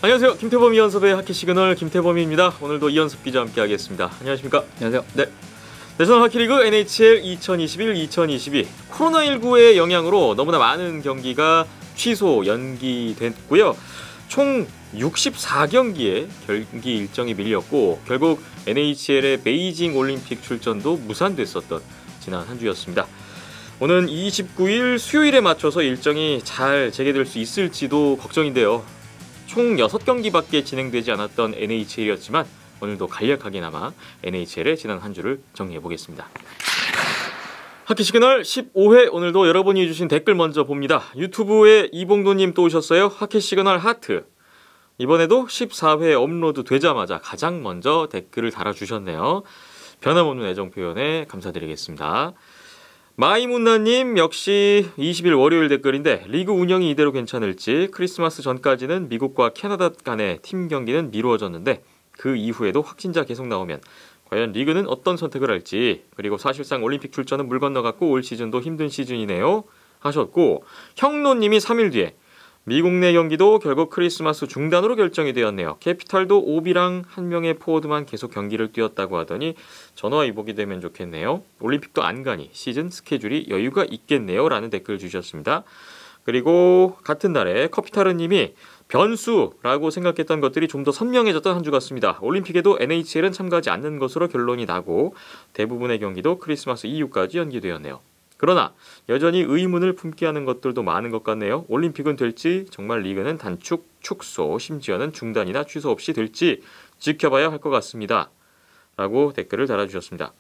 안녕하세요. 김태범 이연섭의 하키 시그널 김태범입니다. 오늘도 이연섭 기자 함께하겠습니다. 안녕하십니까? 안녕하세요. 네. 내셔널 하키리그 NHL 2021-2022 코로나19의 영향으로 너무나 많은 경기가 취소, 연기됐고요. 총 64경기의 경기 일정이 밀렸고 결국 NHL의 베이징 올림픽 출전도 무산됐었던 지난 한 주였습니다. 오는 29일 수요일에 맞춰서 일정이 잘 재개될 수 있을지도 걱정인데요. 총 6경기밖에 진행되지 않았던 NHL이었지만 오늘도 간략하게나마 NHL의 지난 한 주를 정리해보겠습니다. 하키 시그널 15회 오늘도 여러분이 주신 댓글 먼저 봅니다. 유튜브에 이봉도님 또 오셨어요. 하키 시그널 하트. 이번에도 14회 업로드 되자마자 가장 먼저 댓글을 달아주셨네요. 변함없는 애정 표현에 감사드리겠습니다. 마이문나님 역시 20일 월요일 댓글인데 리그 운영이 이대로 괜찮을지 크리스마스 전까지는 미국과 캐나다 간의 팀 경기는 미루어졌는데 그 이후에도 확진자 계속 나오면 과연 리그는 어떤 선택을 할지 그리고 사실상 올림픽 출전은 물 건너갔고 올 시즌도 힘든 시즌이네요 하셨고 형노님이 3일 뒤에 미국 내 경기도 결국 크리스마스 중단으로 결정이 되었네요. 캐피탈도 오비랑 한 명의 포워드만 계속 경기를 뛰었다고 하더니 전화위복이 되면 좋겠네요. 올림픽도 안 가니 시즌 스케줄이 여유가 있겠네요 라는 댓글 주셨습니다. 그리고 같은 날에 커피타르님이 변수라고 생각했던 것들이 좀 더 선명해졌던 한 주 같습니다. 올림픽에도 NHL은 참가하지 않는 것으로 결론이 나고 대부분의 경기도 크리스마스 이후까지 연기되었네요. 그러나 여전히 의문을 품게 하는 것들도 많은 것 같네요. 올림픽은 될지 정말 리그는 단축, 축소, 심지어는 중단이나 취소 없이 될지 지켜봐야 할 것 같습니다. 라고 댓글을 달아주셨습니다.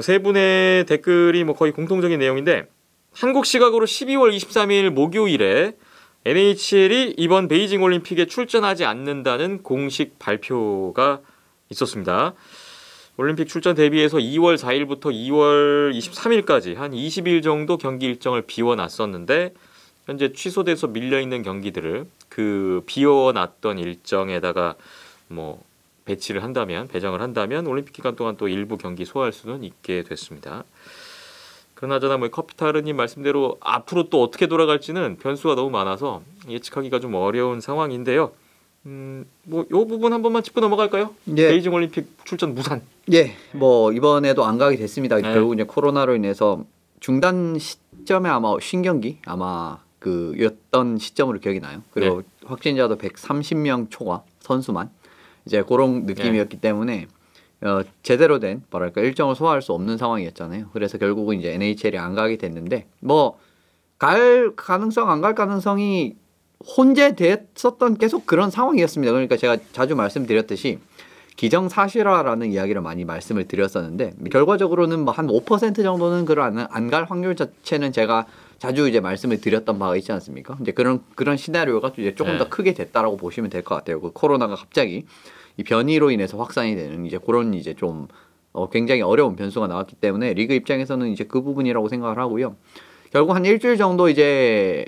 세 분의 댓글이 거의 공통적인 내용인데 한국 시각으로 12월 23일 목요일에 NHL이 이번 베이징 올림픽에 출전하지 않는다는 공식 발표가 있었습니다. 올림픽 출전 대비해서 2월 4일부터 2월 23일까지 한 20일 정도 경기 일정을 비워놨었는데 현재 취소돼서 밀려있는 경기들을 그 비워놨던 일정에다가 배치를 한다면 배정을 한다면 올림픽 기간 동안 또 일부 경기 소화할 수는 있게 됐습니다. 그나저나 커피타르님 말씀대로 앞으로 또 어떻게 돌아갈지는 변수가 너무 많아서 예측하기가 좀 어려운 상황인데요. 요 부분 한 번만 짚고 넘어갈까요? 예. 베이징 올림픽 출전 무산. 예, 이번에도 안 가게 됐습니다. 네. 결국 이제 코로나로 인해서 중단 시점에 아마 신경기 였던 시점으로 기억이 나요. 그리고 네. 확진자도 130명 초과 선수만 이제 그런 느낌이었기 때문에 제대로 된 일정을 소화할 수 없는 상황이었잖아요. 그래서 결국은 이제 NHL이 안 가게 됐는데 갈 가능성 안 갈 가능성이 혼재됐었던 계속 그런 상황이었습니다. 그러니까 제가 자주 말씀드렸듯이 기정사실화라는 이야기를 많이 말씀을 드렸었는데 결과적으로는 한 5% 정도는 안 갈 확률 자체는 제가 자주 이제 말씀을 드렸던 바가 있지 않습니까? 이제 그런 시나리오가 이제 조금 더 크게 됐다라고 보시면 될 것 같아요. 그 코로나가 갑자기 이 변이로 인해서 확산이 되는 이제 그런 이제 좀 굉장히 어려운 변수가 나왔기 때문에 리그 입장에서는 이제 그 부분이라고 생각을 하고요. 결국 한 일주일 정도 이제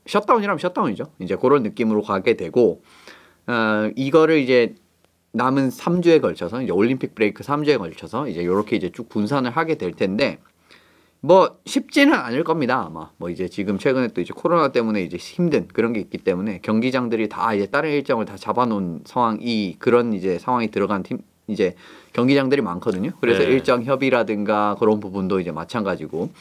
셧다운이라면 셧다운이죠. 이제 그런 느낌으로 가게 되고 이거를 이제 남은 3주에 걸쳐서 이제 올림픽 브레이크 3주에 걸쳐서 이제 요렇게 이제 쭉 분산을 하게 될 텐데 쉽지는 않을 겁니다. 아마 이제 지금 최근에 또 이제 코로나 때문에 이제 힘든 그런 게 있기 때문에 경기장들이 다 이제 다른 일정을 다 잡아놓은 그런 이제 상황이 들어간 팀 이제 경기장들이 많거든요. 그래서 네. 일정 협의라든가 그런 부분도 이제 마찬가지고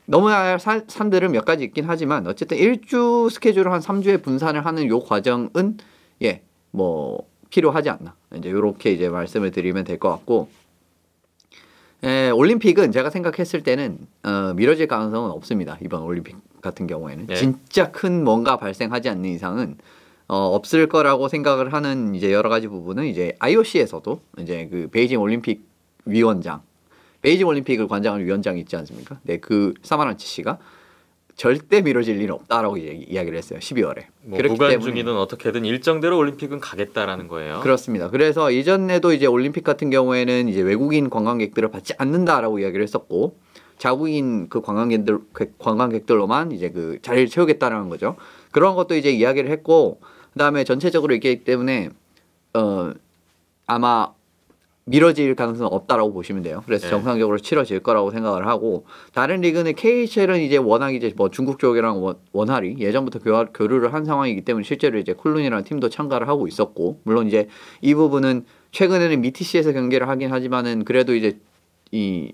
너무나 산들은 몇 가지 있긴 하지만 어쨌든 1주 스케줄을 한 3주에 분산을 하는 요 과정은 필요하지 않나 이제 요렇게 이제 말씀을 드리면 될 것 같고 올림픽은 제가 생각했을 때는 미뤄질 가능성은 없습니다. 이번 올림픽 같은 경우에는 네. 진짜 큰 뭔가 발생하지 않는 이상은 없을 거라고 생각을 하는 이제 여러 가지 부분은 이제 IOC에서도 이제 그 베이징 올림픽 위원장 베이징 올림픽을 관장하는 위원장이 있지 않습니까? 네, 그 사마란치 씨가 절대 미뤄질 일은 없다라고 이야기를 했어요. 12월에. 무관중이든 어떻게든 일정대로 올림픽은 가겠다라는 거예요. 그렇습니다. 그래서 이전에도 이제 올림픽 같은 경우에는 이제 외국인 관광객들을 받지 않는다라고 이야기를 했었고 자국인 그 관광객들로만 이제 그 자리를 채우겠다라는 거죠. 그런 것도 이제 이야기를 했고 그다음에 전체적으로 있기 때문에 아마 미뤄질 가능성은 없다라고 보시면 돼요. 그래서 네. 정상적으로 치러질 거라고 생각을 하고 다른 리그는 KHL은 이제 워낙 이제 뭐 중국 쪽이랑 원활히 예전부터 교류를 한 상황이기 때문에 실제로 이제 콜룬이라는 팀도 참가를 하고 있었고 물론 이제 이 부분은 최근에는 미티시에서 경기를 하긴 하지만은 그래도 이제 이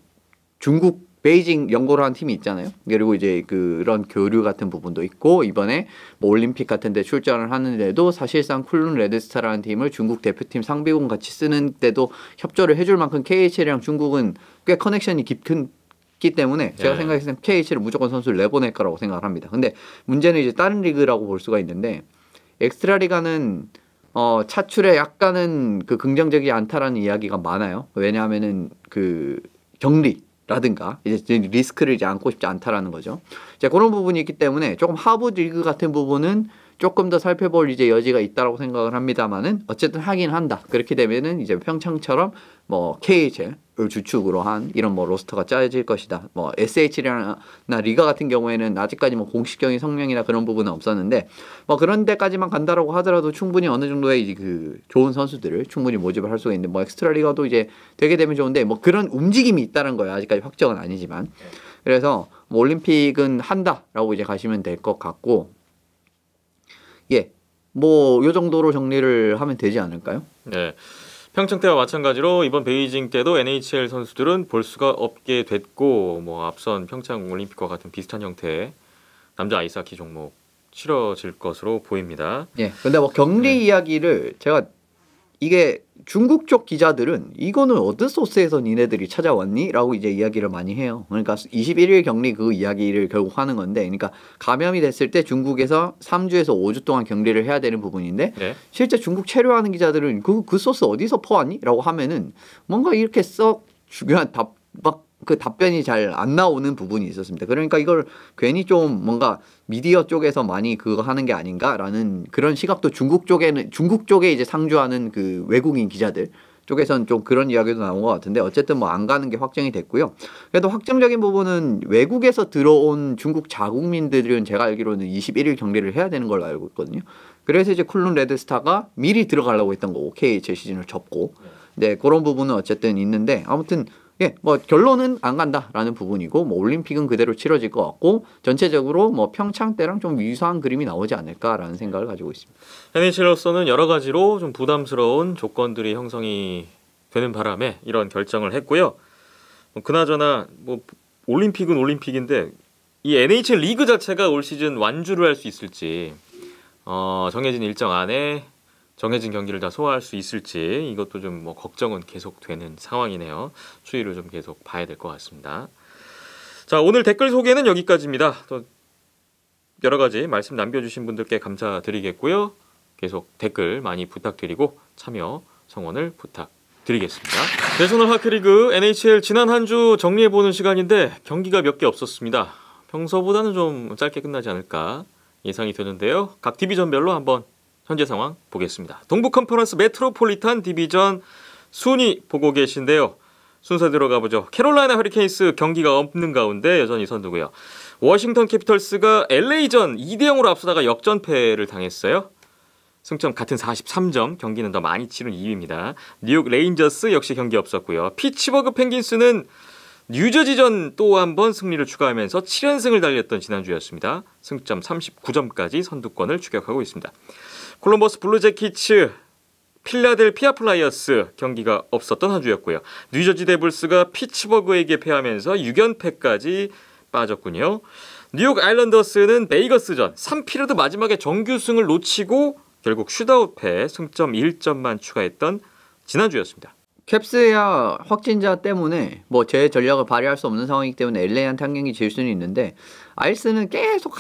중국 베이징 연고를 한 팀이 있잖아요. 그리고 이제 그런 교류 같은 부분도 있고 이번에 뭐 올림픽 같은 데 출전을 하는데도 사실상 쿨룬 레드스타라는 팀을 중국 대표팀 상비군 같이 쓰는 때도 협조를 해줄 만큼 KHL이랑 중국은 꽤 커넥션이 깊기 때문에 제가 생각했을 때 KHL은 무조건 선수를 내보낼 거라고 생각을 합니다. 근데 문제는 이제 다른 리그라고 볼 수가 있는데 엑스트라 리가는 차출에 약간은 그 긍정적이지 않다라는 이야기가 많아요. 왜냐하면은 그 격리라든가 이제 리스크를 이제 안고 싶지 않다라는 거죠. 이제 그런 부분이 있기 때문에 조금 하부 리그 같은 부분은 조금 더 살펴볼 이제 여지가 있다라고 생각을 합니다만은 어쨌든 하긴 한다. 그렇게 되면은 이제 평창처럼 뭐 KHL을 주축으로 한 이런 뭐 로스터가 짜질 것이다. 뭐 SHL이나 리가 같은 경우에는 아직까지 뭐 공식적인 성명이나 그런 부분은 없었는데 뭐 그런 데까지만 간다라고 하더라도 충분히 어느 정도의 그 좋은 선수들을 충분히 모집을 할 수가 있는데 뭐 엑스트라 리가도 이제 되게 되면 좋은데 뭐 그런 움직임이 있다는 거예요. 아직까지 확정은 아니지만 그래서 뭐 올림픽은 한다라고 이제 가시면 될 것 같고. 예, 뭐 요 정도로 정리를 하면 되지 않을까요? 네, 평창 때와 마찬가지로 이번 베이징 때도 NHL 선수들은 볼 수가 없게 됐고 뭐 앞선 평창 올림픽과 같은 비슷한 형태의 남자 아이스하키 종목 치러질 것으로 보입니다. 예, 근데 뭐 격리 이야기를 제가 이게 중국 쪽 기자들은 이거는 어떤 소스에서 니네들이 찾아왔니? 라고 이제 이야기를 많이 해요. 그러니까 21일 격리 그 이야기를 결국 하는 건데 그러니까 감염이 됐을 때 중국에서 3주에서 5주 동안 격리를 해야 되는 부분인데 네. 실제 중국 체류하는 기자들은 그 소스 어디서 퍼왔니? 라고 하면은 뭔가 이렇게 썩 중요한 그 답변이 잘 안 나오는 부분이 있었습니다. 그러니까 이걸 괜히 좀 뭔가 미디어 쪽에서 많이 그거 하는 게 아닌가라는 그런 시각도 중국 쪽에 이제 상주하는 그 외국인 기자들 쪽에서는 좀 그런 이야기도 나온 것 같은데 어쨌든 뭐 안 가는 게 확정이 됐고요. 그래도 확정적인 부분은 외국에서 들어온 중국 자국민들은 제가 알기로는 21일 격리를 해야 되는 걸로 알고 있거든요. 그래서 이제 쿨룬 레드스타가 미리 들어가려고 했던 거고 KHL 시즌을 접고 네 그런 부분은 어쨌든 있는데 아무튼 예, 뭐 결론은 안 간다라는 부분이고 뭐 올림픽은 그대로 치러질 것 같고 전체적으로 뭐 평창 때랑 좀 유사한 그림이 나오지 않을까라는 생각을 가지고 있습니다. NHL로서는 여러 가지로 좀 부담스러운 조건들이 형성이 되는 바람에 이런 결정을 했고요. 그나저나 뭐 올림픽은 올림픽인데 이 NHL 리그 자체가 올 시즌 완주를 할 수 있을지 정해진 일정 안에 정해진 경기를 다 소화할 수 있을지 이것도 좀 뭐 걱정은 계속되는 상황이네요. 추이를 좀 계속 봐야 될 것 같습니다. 자, 오늘 댓글 소개는 여기까지입니다. 또 여러 가지 말씀 남겨주신 분들께 감사드리겠고요. 계속 댓글 많이 부탁드리고 참여 성원을 부탁드리겠습니다. 내셔널 하키리그 NHL 지난 한 주 정리해보는 시간인데 경기가 몇 개 없었습니다. 평소보다는 좀 짧게 끝나지 않을까 예상이 되는데요. 각 디비전별로 한번 현재 상황 보겠습니다. 동부 컨퍼런스 메트로폴리탄 디비전 순위 보고 계신데요. 순서 들어가 보죠. 캐롤라이나 허리케인스 경기가 없는 가운데 여전히 선두고요. 워싱턴 캐피털스가 LA전 2대0으로 앞서다가 역전패를 당했어요. 승점 같은 43점, 경기는 더 많이 치른 2위입니다. 뉴욕 레인저스 역시 경기 없었고요. 피츠버그 펭귄스는 뉴저지전 또 한 번 승리를 추가하면서 7연승을 달렸던 지난주였습니다. 승점 39점까지 선두권을 추격하고 있습니다. 콜럼버스 블루제키츠, 필라델피아 플라이어스 경기가 없었던 한 주였고요. 뉴저지 데블스가 피츠버그에게 패하면서 6연패까지 빠졌군요. 뉴욕 아일랜더스는 베이거스전 3피리어드 마지막에 정규승을 놓치고 결국 슛아웃 패 승점 1점만 추가했던 지난주였습니다. 캡스야 확진자 때문에 뭐 제 전략을 발휘할 수 없는 상황이기 때문에 LA한테 한 경기 질 수는 있는데 아이스는 계속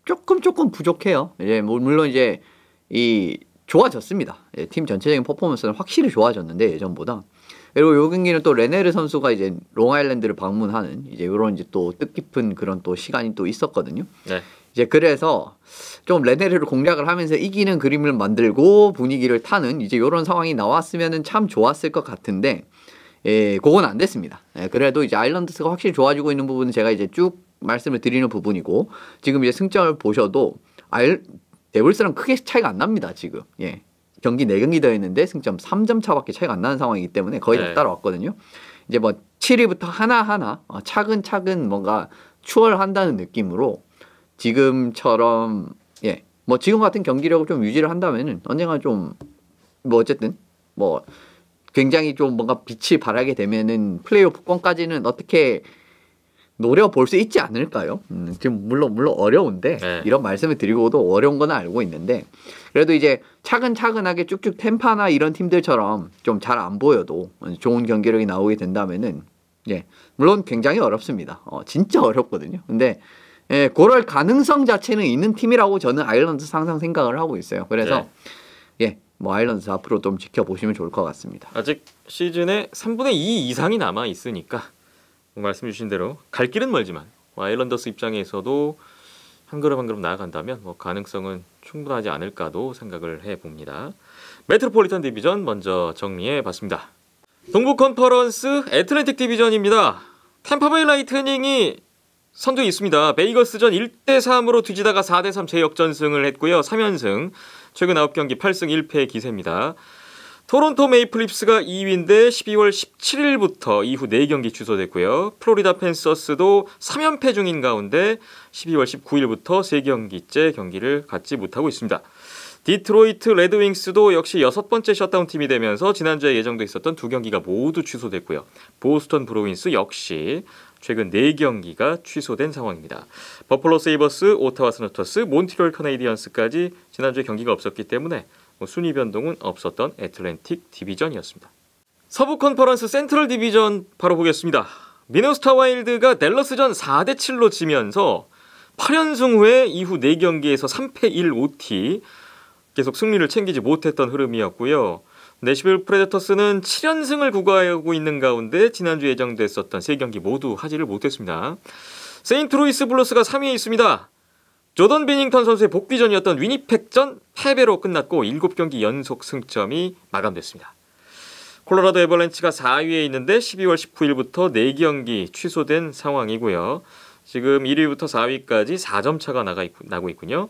조금 부족해요. 이제 물론 이제 좋아졌습니다. 팀 전체적인 퍼포먼스는 확실히 좋아졌는데 예전보다. 그리고 요 경기는 또 레네르 선수가 이제 롱아일랜드를 방문하는 이제 이런 이제 또 뜻깊은 그런 또 시간이 또 있었거든요. 네. 이제 그래서 좀 레네르를 공략을 하면서 이기는 그림을 만들고 분위기를 타는 이제 이런 상황이 나왔으면은 참 좋았을 것 같은데, 그건 안 됐습니다. 그래도 이제 아일랜드스가 확실히 좋아지고 있는 부분은 제가 이제 쭉 말씀을 드리는 부분이고, 지금 이제 승점을 보셔도 데블스랑 크게 차이가 안 납니다, 지금. 예. 경기 4경기 더 했는데 승점 3점 차밖에 차이가 안 나는 상황이기 때문에 거의 다 따라왔거든요. 이제 뭐 7위부터 하나하나 차근차근 뭔가 추월한다는 느낌으로 지금처럼 뭐 지금 같은 경기력을 좀 유지를 한다면은 언젠가 좀 뭐 어쨌든 뭐 굉장히 좀 뭔가 빛을 발하게 되면은 플레이오프권까지는 어떻게 노려볼 수 있지 않을까요? 지금 물론 어려운데 이런 말씀을 드리고도 어려운 건 알고 있는데 그래도 이제 차근차근하게 쭉쭉 템파나 이런 팀들처럼 좀 잘 안 보여도 좋은 경기력이 나오게 된다면은 물론 굉장히 어렵습니다. 진짜 어렵거든요. 근데 그럴 가능성 자체는 있는 팀이라고 저는 아일랜드스 항상 생각을 하고 있어요. 그래서 뭐 아일랜드스 앞으로 좀 지켜보시면 좋을 것 같습니다. 아직 시즌에 3분의 2 이상이 남아 있으니까 말씀 주신 대로 갈 길은 멀지만 아일랜더스 입장에서도 한 걸음 한 걸음 나아간다면 뭐 가능성은 충분하지 않을까도 생각을 해봅니다. 메트로폴리탄 디비전 먼저 정리해봤습니다. 동부 컨퍼런스 애틀랜틱 디비전입니다. 템파베이 라이트닝이 선두에 있습니다. 베이거스전 1대3으로 뒤지다가 4대3 재역전승을 했고요. 3연승, 최근 9경기 8승 1패의 기세입니다. 토론토 메이플립스가 2위인데 12월 17일부터 이후 4경기 취소됐고요. 플로리다 팬서스도 3연패 중인 가운데 12월 19일부터 3경기째 경기를 갖지 못하고 있습니다. 디트로이트 레드윙스도 역시 6번째 셧다운 팀이 되면서 지난주에 예정돼 있었던 2경기가 모두 취소됐고요. 보스턴 브루인스 역시 최근 4경기가 취소된 상황입니다. 버펄로 세이버스, 오타와 스노터스, 몬트리올 커네이디언스까지 지난주에 경기가 없었기 때문에 순위 변동은 없었던 애틀랜틱 디비전이었습니다. 서부 컨퍼런스 센트럴 디비전 바로 보겠습니다. 미네소타 와일드가 댈러스전 4대7로 지면서 8연승 후에 이후 4경기에서 3패 1OT 계속 승리를 챙기지 못했던 흐름이었고요. 내시빌 프레데터스는 7연승을 구가하고 있는 가운데 지난주 예정됐었던 3경기 모두 하지를 못했습니다. 세인트루이스 블루스가 3위에 있습니다. 조던 비닝턴 선수의 복귀전이었던 위니펙전 패배로 끝났고 7경기 연속 승점이 마감됐습니다. 콜로라도 애벌렌치가 4위에 있는데 12월 19일부터 4경기 취소된 상황이고요. 지금 1위부터 4위까지 4점 차가 나고 있군요.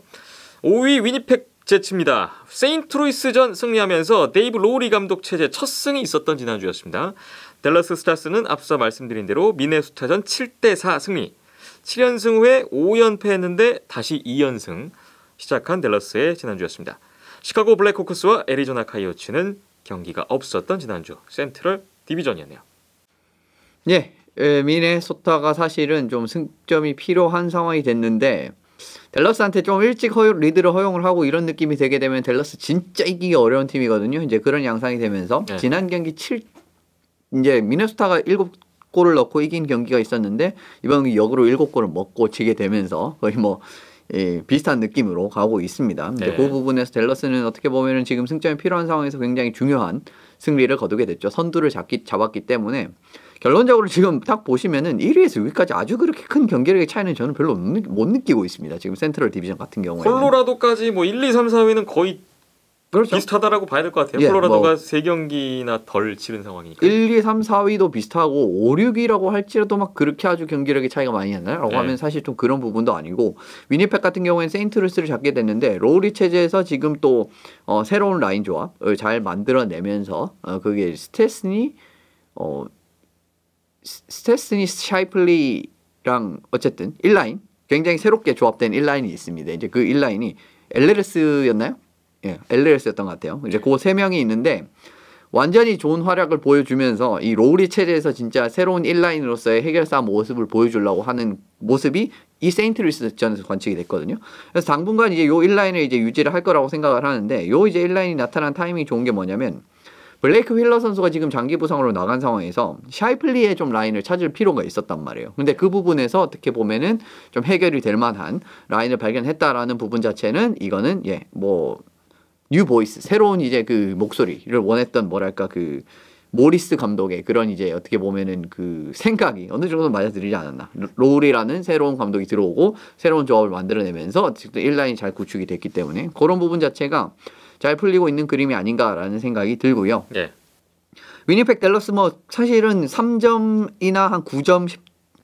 5위 위니펙 제츠입니다. 세인트루이스전 승리하면서 데이브 로우리 감독 체제 첫 승이 있었던 지난주였습니다. 댈러스 스타스는 앞서 말씀드린 대로 미네소타전 7대4 승리. 7연승 후에 5연패했는데 다시 2연승 시작한 댈러스의 지난주였습니다. 시카고 블랙호크스와 애리조나 카이오츠는 경기가 없었던 지난주 센트럴 디비전이었네요. 미네소타가 사실은 좀 승점이 필요한 상황이 됐는데 댈러스한테 좀 일찍 리드를 허용을 하고 이런 느낌이 되게 되면 댈러스 진짜 이기기 어려운 팀이거든요. 이제 그런 양상이 되면서 지난 경기 이제 미네소타가 7골을 넣고 이긴 경기가 있었는데 이번 경기 역으로 7골을 먹고 지게 되면서 거의 뭐 비슷한 느낌으로 가고 있습니다. 근데 그 부분에서 댈러스는 어떻게 보면은 지금 승점이 필요한 상황에서 굉장히 중요한 승리를 거두게 됐죠. 선두를 잡았기 때문에 결론적으로 지금 딱 보시면은 1위에서 6위까지 아주 그렇게 큰 경기력의 차이는 저는 별로 못 느끼고 있습니다. 지금 센트럴 디비전 같은 경우에는 콜로라도까지 뭐 1, 2, 3, 4위는 거의 비슷하다라고 봐야 될 것 같아요. 콜로라도가 3경기나 덜 치른 상황이니까 1, 2, 3, 4위도 비슷하고 5, 6위라고 할지라도 막 그렇게 아주 경기력의 차이가 많이 났나요? 라고 하면 사실 좀 그런 부분도 아니고 위니펙 같은 경우에는 세인트루이스를 잡게 됐는데 로우리 체제에서 지금 또 새로운 라인 조합을 잘 만들어내면서 그게 스테스니 샤이플리랑 어쨌든 1라인 굉장히 새롭게 조합된 1라인이 있습니다. 이제 그 1라인이 LLS였나요? LLS였던 것 같아요. 이제 그 3명이 있는데 완전히 좋은 활약을 보여주면서 이 로우리 체제에서 진짜 새로운 1라인으로서의 해결사 모습을 보여주려고 하는 모습이 이 세인트루이스전에서 관측이 됐거든요. 그래서 당분간 이제 요 1라인을 이제 유지를 할 거라고 생각을 하는데 요 이제 1라인이 나타난 타이밍이 좋은 게 뭐냐면 블레이크 휠러 선수가 지금 장기 부상으로 나간 상황에서 샤이플리의 좀 라인을 찾을 필요가 있었단 말이에요. 근데 그 부분에서 어떻게 보면은 좀 해결이 될 만한 라인을 발견했다라는 부분 자체는 이거는 뉴 보이스 새로운 이제 그 목소리를 원했던 뭐랄까 그 모리스 감독의 그런 이제 어떻게 보면은 그 생각이 어느 정도 맞아들이지 않았나. 로울이라는 새로운 감독이 들어오고 새로운 조합을 만들어내면서 어쨌든 1라인이 잘 구축이 됐기 때문에 그런 부분 자체가 잘 풀리고 있는 그림이 아닌가라는 생각이 들고요. 위니펙 댈러스 뭐 사실은 3점이나 한 9점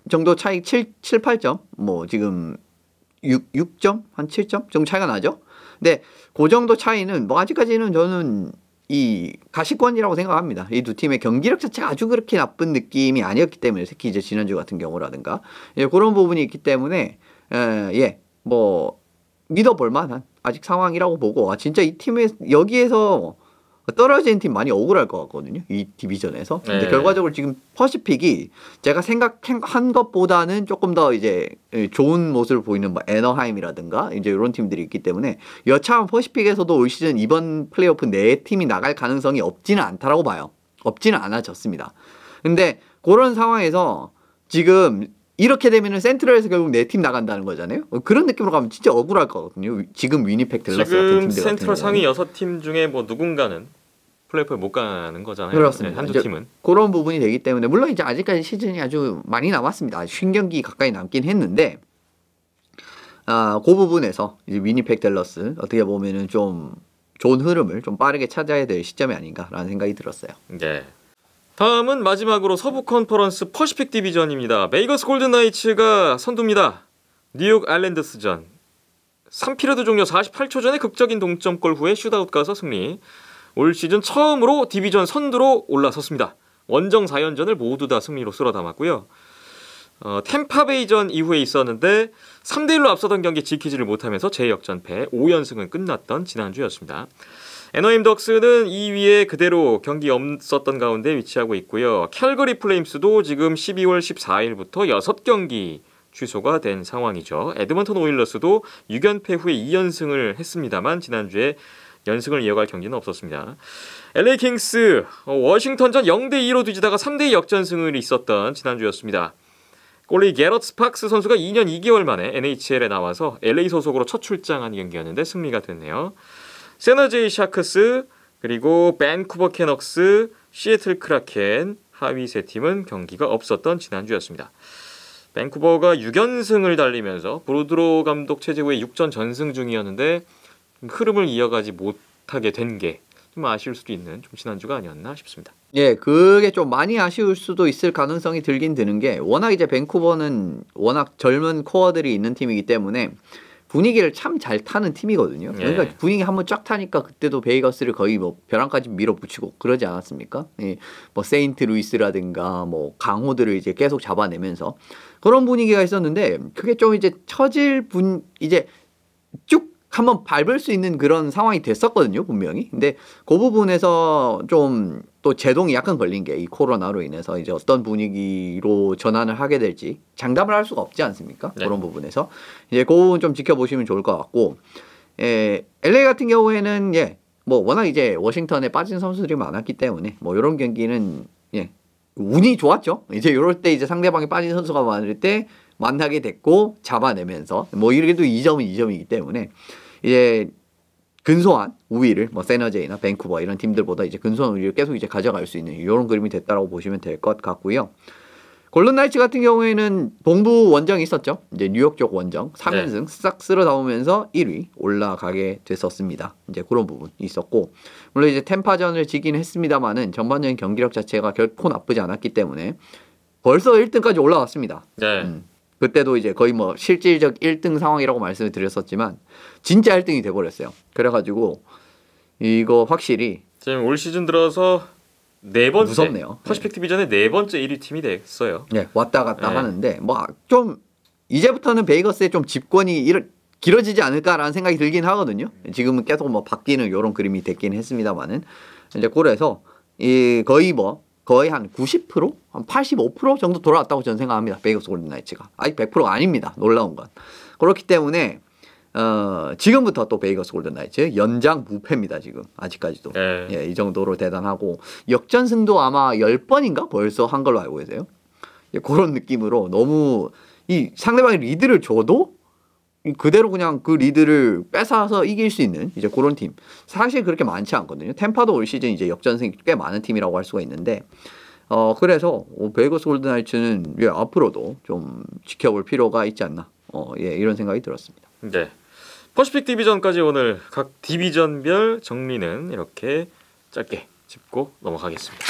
정도 차이 7, 8점 뭐 지금 6점 한 7점 정도 차이가 나죠. 근데 그 정도 차이는 뭐 아직까지는 저는 이 가시권이라고 생각합니다. 이 두 팀의 경기력 자체가 아주 그렇게 나쁜 느낌이 아니었기 때문에 특히 이제 지난주 같은 경우라든가 그런 부분이 있기 때문에 뭐 믿어볼 만한 아직 상황이라고 보고 진짜 이 팀에 여기에서 떨어진 팀 많이 억울할 것 같거든요. 이 디비전에서. 근데 결과적으로 지금 퍼시픽이 제가 생각한 것보다는 조금 더 이제 좋은 모습을 보이는 뭐 애너하임이라든가 이제 이런 팀들이 있기 때문에 여차하면 퍼시픽에서도 올 시즌 이번 플레이오프 4팀이 나갈 가능성이 없지는 않다라고 봐요. 없지는 않아졌습니다. 근데 그런 상황에서 지금 이렇게 되면은 센트럴에서 결국 4팀 나간다는 거잖아요. 그런 느낌으로 가면 진짜 억울할 거거든요. 지금 위니펙 델러스 같은 팀들 지금 센트럴 상위 6팀 중에 뭐 누군가는 플레이오프에 못 가는 거잖아요. 그렇습니다. 한두 팀은. 그런 부분이 되기 때문에 물론 이제 아직까지 시즌이 아주 많이 남았습니다. 50경기 가까이 남긴 했는데 그 부분에서 이제 위니펙 델러스 어떻게 보면은 좀 좋은 흐름을 좀 빠르게 찾아야 될 시점이 아닌가라는 생각이 들었어요. 네. 다음은 마지막으로 서부 컨퍼런스 퍼시픽 디비전입니다. 베이거스 골든 나이츠가 선두입니다. 뉴욕 아일랜드스전 3피리어드 종료 48초 전에 극적인 동점골 후에 슛아웃 가서 승리. 올 시즌 처음으로 디비전 선두로 올라섰습니다. 원정 4연전을 모두 다 승리로 쓸어 담았고요. 템파베이전 이후에 있었는데 3대1로 앞서던 경기 지키지를 못하면서 재역전패 5연승은 끝났던 지난주였습니다. 애너임 덕스는 2위에 그대로 경기 없었던 가운데 위치하고 있고요. 캘거리 플레임스도 지금 12월 14일부터 6경기 취소가 된 상황이죠. 에드먼턴 오일러스도 6연패 후에 2연승을 했습니다만 지난주에 연승을 이어갈 경기는 없었습니다. LA 킹스 워싱턴전 0대2로 뒤지다가 3대2 역전승을 있었던 지난주였습니다. 골리 게럿 스팍스 선수가 2년 2개월 만에 NHL에 나와서 LA 소속으로 첫 출장한 경기였는데 승리가 됐네요. 세너제이 샤크스 그리고 밴쿠버 캐넉스, 시애틀 크라켄 하위 세 팀은 경기가 없었던 지난주였습니다. 밴쿠버가 6연승을 달리면서 브루드로 감독 체제 후에 6전 전승 중이었는데 흐름을 이어가지 못하게 된 게 좀 아쉬울 수도 있는 좀 지난주가 아니었나 싶습니다. 예, 그게 좀 많이 아쉬울 수도 있을 가능성이 들긴 드는 게 워낙 이제 밴쿠버는 워낙 젊은 코어들이 있는 팀이기 때문에 분위기를 참 잘 타는 팀이거든요. 그러니까 분위기 한번 쫙 타니까 그때도 베이거스를 거의 뭐 벼랑까지 밀어붙이고 그러지 않았습니까? 예, 뭐 세인트 루이스라든가 뭐 강호들을 이제 계속 잡아내면서 그런 분위기가 있었는데 그게 좀 이제 이제 쭉 한번 밟을 수 있는 그런 상황이 됐었거든요, 분명히. 근데 그 부분에서 좀 또 제동이 약간 걸린 게 이 코로나로 인해서 이제 어떤 분위기로 전환을 하게 될지 장담을 할 수가 없지 않습니까? 네. 그런 부분에서 이제 그 부분 좀 지켜보시면 좋을 것 같고, LA 같은 경우에는 뭐 워낙 이제 워싱턴에 빠진 선수들이 많았기 때문에 뭐 이런 경기는 운이 좋았죠. 이제 이럴 때 이제 상대방이 빠진 선수가 많을 때 만나게 됐고 잡아내면서 뭐 이렇게도 2점은 2점이기 때문에 이제 근소한 우위를 뭐 세너제이나 밴쿠버 이런 팀들보다 이제 근소한 우위를 계속 이제 가져갈 수 있는 이런 그림이 됐다라고 보시면 될 것 같고요. 골든 나이츠 같은 경우에는 동부 원정이 있었죠. 이제 뉴욕 쪽 원정 3연승 싹 쓸어 담으면서 1위 올라가게 됐었습니다. 이제 그런 부분이 있었고 물론 이제 템파전을 지긴 했습니다만은 전반적인 경기력 자체가 결코 나쁘지 않았기 때문에 벌써 1등까지 올라왔습니다. 네. 그때도 이제 거의 뭐 실질적 1등 상황이라고 말씀을 드렸었지만 진짜 1등이 돼버렸어요. 그래가지고 이거 확실히 지금 올 시즌 들어서 네 번째 무섭네요. 퍼시픽 디비전의 네 번째 1위 팀이 됐어요. 네, 왔다 갔다 하는데 뭐 좀 이제부터는 베이거스의 좀 집권이 길어지지 않을까라는 생각이 들긴 하거든요. 지금은 계속 뭐 바뀌는 이런 그림이 됐긴 했습니다만은 이제 그래서 거의 한 90%? 한 85% 정도 돌아왔다고 저는 생각합니다. 베이거스 골든 나이츠가. 아직 100%가 아닙니다. 놀라운 건. 그렇기 때문에 지금부터 또 베이거스 골든 나이츠 연장 무패입니다. 지금 아직까지도. 이 정도로 대단하고 역전승도 아마 10번인가 벌써 한 걸로 알고 계세요. 그런 느낌으로 너무 이 상대방이 리드를 줘도 그대로 그냥 그 리드를 뺏어서 이길 수 있는 이제 그런 팀 사실 그렇게 많지 않거든요. 템파도 올 시즌 이제 역전승이 꽤 많은 팀이라고 할 수가 있는데 그래서 베이거스 골든 나이츠는 앞으로도 좀 지켜볼 필요가 있지 않나 이런 생각이 들었습니다. 네, 퍼시픽 디비전까지 오늘 각 디비전별 정리는 이렇게 짧게 짚고 넘어가겠습니다.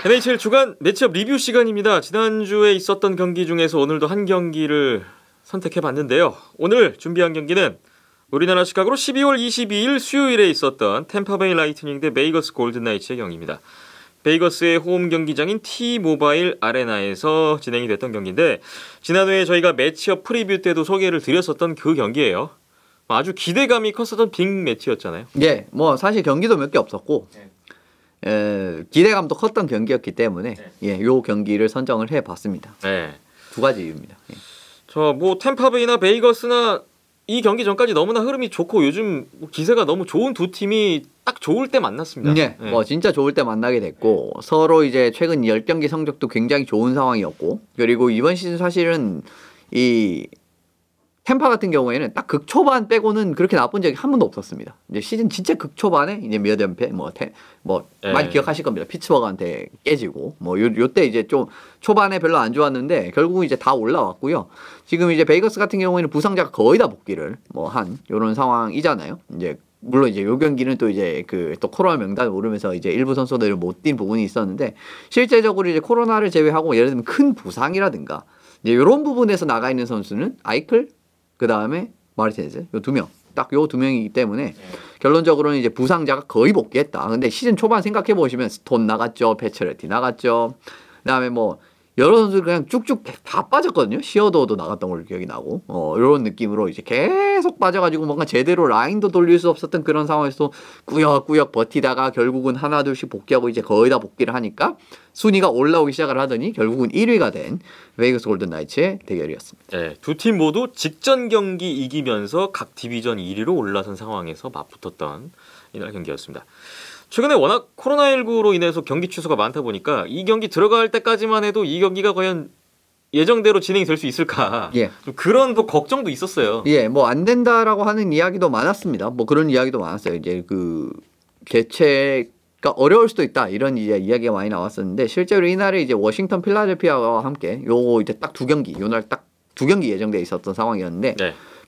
NHL 주간 매치업 리뷰 시간입니다. 지난주에 있었던 경기 중에서 오늘도 한 경기를 선택해봤는데요. 오늘 준비한 경기는 우리나라 시각으로 12월 22일 수요일에 있었던 템파베이 라이트닝 대 베이거스 골든나이츠의 경기입니다. 베이거스의 홈 경기장인 T-모바일 아레나에서 진행이 됐던 경기인데 지난해에 저희가 매치업 프리뷰 때도 소개를 드렸었던 그 경기예요. 아주 기대감이 컸었던 빅 매치였잖아요. 예, 뭐 사실 경기도 몇 개 없었고 기대감도 컸던 경기였기 때문에 요 경기를 선정을 해봤습니다. 두 가지 이유입니다. 저 뭐 템파베이나 베이거스나 이 경기 전까지 너무나 흐름이 좋고 요즘 기세가 너무 좋은 두 팀이 딱 좋을 때 만났습니다. 뭐 진짜 좋을 때 만나게 됐고 서로 이제 최근 10경기 성적도 굉장히 좋은 상황이었고 그리고 이번 시즌 사실은 이 템파 같은 경우에는 딱 극초반 빼고는 그렇게 나쁜 적이 한 번도 없었습니다. 이제 시즌 진짜 극초반에 이제 몇 연패 많이 기억하실 겁니다. 피츠버그한테 깨지고 요때 이제 좀 초반에 별로 안 좋았는데 결국은 이제 다 올라왔고요. 지금 이제 베이거스 같은 경우에는 부상자가 거의 다 복귀를 한 요런 상황이잖아요. 이제 물론 이제 요 경기는 또 이제 또 코로나 명단을 오르면서 이제 일부 선수들을 못 뛴 부분이 있었는데 실제적으로 이제 코로나를 제외하고 예를 들면 큰 부상이라든가 이제 요런 부분에서 나가 있는 선수는 아이클 그 다음에 마르티네즈 요 두 명, 딱 요 두 명이기 때문에 결론적으로는 이제 부상자가 거의 복귀했다. 근데 시즌 초반 생각해 보시면 스톤 나갔죠, 패처레티 나갔죠. 그다음에 뭐 여러 선수들 그냥 쭉쭉 다 빠졌거든요. 시어도도 나갔던 걸로 기억이 나고 이런 느낌으로 이제 계속 빠져가지고 뭔가 제대로 라인도 돌릴 수 없었던 그런 상황에서 꾸역꾸역 버티다가 결국은 하나 둘씩 복귀하고 이제 거의 다 복귀를 하니까 순위가 올라오기 시작을 하더니 결국은 1위가 된 베이거스 골든나이츠의 대결이었습니다. 네, 두 팀 모두 직전 경기 이기면서 각 디비전 1위로 올라선 상황에서 맞붙었던 이날 경기였습니다. 최근에 워낙 코로나19로 인해서 경기 취소가 많다 보니까 이 경기 들어갈 때까지만 해도 이 경기가 과연 예정대로 진행이 될 수 있을까 좀 그런 또 걱정도 있었어요. 뭐 안 된다라고 하는 이야기도 많았습니다. 뭐 그런 이야기도 많았어요. 이제 그 개최가 어려울 수도 있다 이런 이제 이야기가 많이 나왔었는데 실제로 이날에 이제 워싱턴 필라델피아와 함께 요 이제 딱 두 경기 요날 딱 두 경기 예정돼 있었던 상황이었는데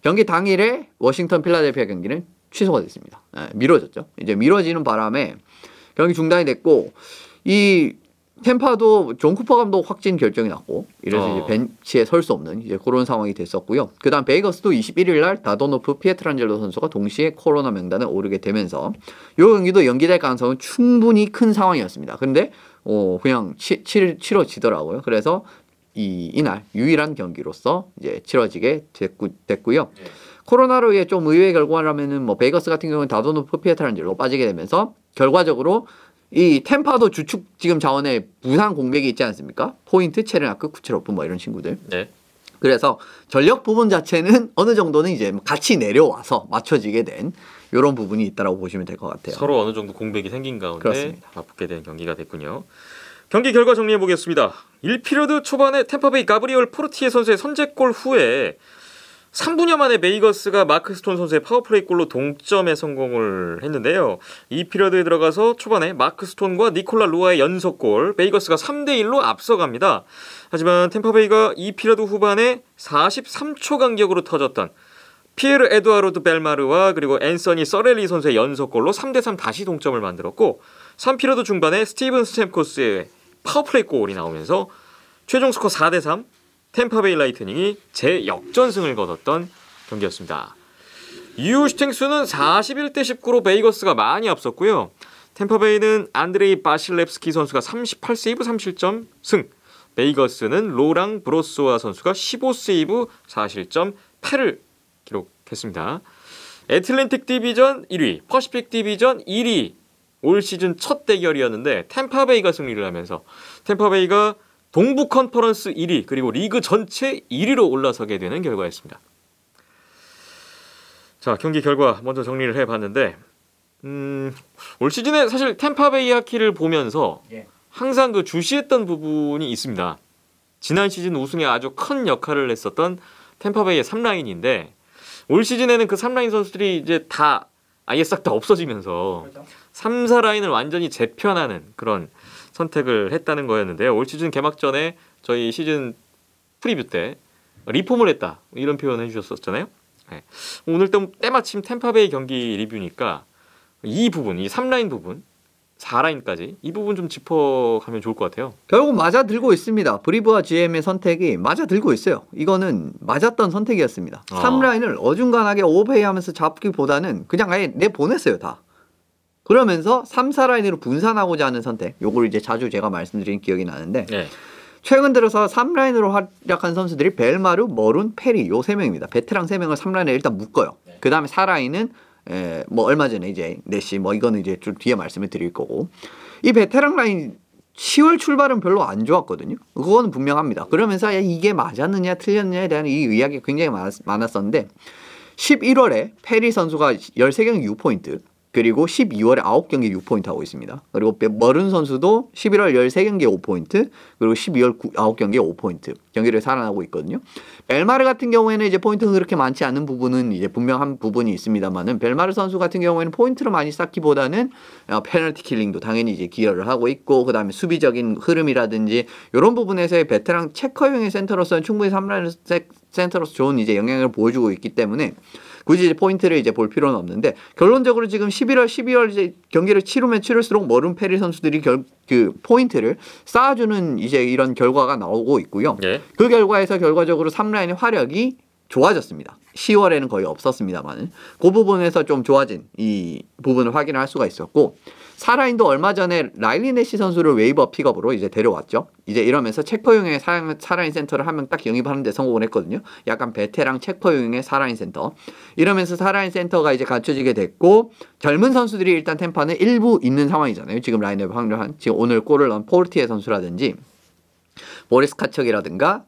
경기 당일에 워싱턴 필라델피아 경기는 취소가 됐습니다. 미뤄졌죠. 이제 미뤄지는 바람에 경기 중단이 됐고 이 템파도 존 쿠퍼 감독 확진 결정이 났고 이래서 이제 벤치에 설 수 없는 이제 그런 상황이 됐었고요. 그다음 베이거스도 21일 날 다도노프 피에트란젤로 선수가 동시에 코로나 명단에 오르게 되면서 이 경기도 연기될 가능성은 충분히 큰 상황이었습니다. 근데 그냥 치러지더라고요. 그래서 이날 유일한 경기로서 이제 치러지게 됐고요. 코로나로 인해 좀 의외의 결과라면은 뭐 베이거스 같은 경우는 다도노프 피에트란젤로 빠지게 되면서 결과적으로 이 템파도 주축 지금 자원에 부상 공백이 있지 않습니까? 포인트, 체르나크, 쿠체로프 뭐 이런 친구들. 그래서 전력 부분 자체는 어느 정도는 이제 같이 내려와서 맞춰지게 된 이런 부분이 있다라고 보시면 될 것 같아요. 서로 어느 정도 공백이 생긴 가운데 그렇습니다. 맞붙게 된 경기가 됐군요. 경기 결과 정리해 보겠습니다. 1피리어드 초반에 템파베이 가브리엘 포르티에 선수의 선제골 후에 3분여 만에 베이거스가 마크 스톤 선수의 파워플레이 골로 동점에 성공을 했는데요. 2피리어드에 들어가서 초반에 마크 스톤과 니콜라 루아의 연속골, 베이거스가 3대1로 앞서갑니다. 하지만 템파베이가 2피리어드 후반에 43초 간격으로 터졌던 피에르 에두아르드 벨마르와 그리고 앤서니 서렐리 선수의 연속골로 3대3 다시 동점을 만들었고 3피리어드 중반에 스티븐 스탬코스의 파워플레이 골이 나오면서 최종 스코어 4대3 템파베이 라이트닝이 재역전승을 거뒀던 경기였습니다. 이후 슈팅 수는 41대 19로 베이거스가 많이 앞섰고요. 템파베이는 안드레이 바실렙스키 선수가 38세이브 3실점 승, 베이거스는 로랑 브로소아 선수가 15세이브 4실점 패를 기록했습니다. 애틀랜틱 디비전 1위, 퍼시픽 디비전 1위 올 시즌 첫 대결이었는데 템파베이가 승리를 하면서 템파베이가 동부 컨퍼런스 1위 그리고 리그 전체 1위로 올라서게 되는 결과였습니다. 자, 경기 결과 먼저 정리를 해봤는데 올 시즌에 사실 템파베이 하키를 보면서 항상 그 주시했던 부분이 있습니다. 지난 시즌 우승에 아주 큰 역할을 했었던 템파베이의 3라인인데 올 시즌에는 그 3라인 선수들이 이제 다 아예 싹 다 없어지면서 3, 4라인을 완전히 재편하는 그런 선택을 했다는 거였는데요. 올 시즌 개막전에 저희 시즌 프리뷰 때 리폼을 했다 이런 표현을 해주셨었잖아요. 오늘 때마침 템파베이 경기 리뷰니까 이 부분, 이 3라인 부분 4라인까지 이 부분 좀 짚어가면 좋을 것 같아요. 결국 맞아들고 있습니다. 브리브와 GM의 선택이 맞아들고 있어요. 이거는 맞았던 선택이었습니다. 3라인을 어중간하게 오버페이하면서 잡기보다는 그냥 아예 내보냈어요 다. 그러면서 3, 4라인으로 분산하고자 하는 선택. 요걸 이제 자주 제가 말씀드린 기억이 나는데 네. 최근 들어서 3라인으로 활약한 선수들이 벨마르, 머룬, 페리 요 3명입니다. 베테랑 3명을 3라인에 일단 묶어요. 그 다음에 4라인은 뭐 얼마 전에 이제 내시 뭐 이거는 이제 좀 뒤에 말씀을 드릴 거고 이 베테랑 라인 10월 출발은 별로 안 좋았거든요. 그거는 분명합니다. 그러면서 이게 맞았느냐 틀렸느냐에 대한 이 이야기가 굉장히 많았었는데 11월에 페리 선수가 13경기 6포인트 그리고 12월에 9경기 6포인트 하고 있습니다. 그리고 머른 선수도 11월 13경기에 5포인트 그리고 12월 9경기에 5포인트 경기를 살아나고 있거든요. 벨마르 같은 경우에는 이제 포인트가 그렇게 많지 않은 부분은 이제 분명한 부분이 있습니다만은 벨마르 선수 같은 경우에는 포인트를 많이 쌓기보다는 페널티 킬링도 당연히 이제 기여를 하고 있고 그 다음에 수비적인 흐름이라든지 이런 부분에서의 베테랑 체커형의 센터로서는 충분히 3라인 센터로서 좋은 이제 영향을 보여주고 있기 때문에 굳이 이제 포인트를 이제 볼 필요는 없는데 결론적으로 지금 11월, 12월 이제 경기를 치르면 치를수록 머룬 페리 선수들이 그 포인트를 쌓아주는 이제 이런 결과가 나오고 있고요. 네. 그 결과에서 결과적으로 3라인의 화력이 좋아졌습니다. 10월에는 거의 없었습니다만 그 부분에서 좀 좋아진 이 부분을 확인할 수가 있었고 4라인도 얼마 전에 라일리 내시 선수를 웨이버 픽업으로 이제 데려왔죠. 이제 이러면서 체커용의 4라인 센터를 한 명 딱 영입하는 데 성공을 했거든요. 약간 베테랑 체커용의 4라인 센터. 이러면서 4라인 센터가 이제 갖춰지게 됐고 젊은 선수들이 일단 템파는 일부 있는 상황이잖아요. 지금 라인업에 확률한 지금 오늘 골을 넣은 포르티에 선수라든지 모리스 카척이라든가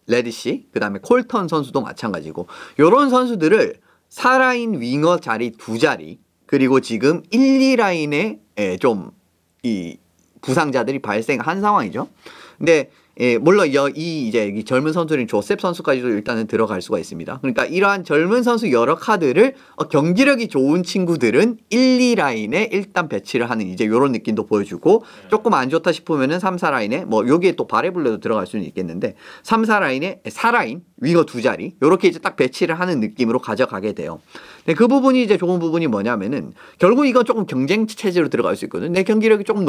레디시 그다음에 콜턴 선수도 마찬가지고 이런 선수들을 4라인 윙어 자리 2자리 그리고 지금 1, 2라인에 좀 이 부상자들이 발생한 상황이죠. 근데 물론 이 젊은 선수인 조셉 선수까지도 일단은 들어갈 수가 있습니다. 그러니까 이러한 젊은 선수 여러 카드를 경기력이 좋은 친구들은 1, 2라인에 일단 배치를 하는 이제 이런 느낌도 보여주고 조금 안 좋다 싶으면은 3, 4라인에 뭐 여기에 또 바레블레도 들어갈 수는 있겠는데 3, 4라인에 4라인 윙어 2자리 이렇게 이제 딱 배치를 하는 느낌으로 가져가게 돼요. 근데 그 부분이 이제 좋은 부분이 뭐냐면은 결국 이건 조금 경쟁 체제로 들어갈 수 있거든요. 내 경기력이 조금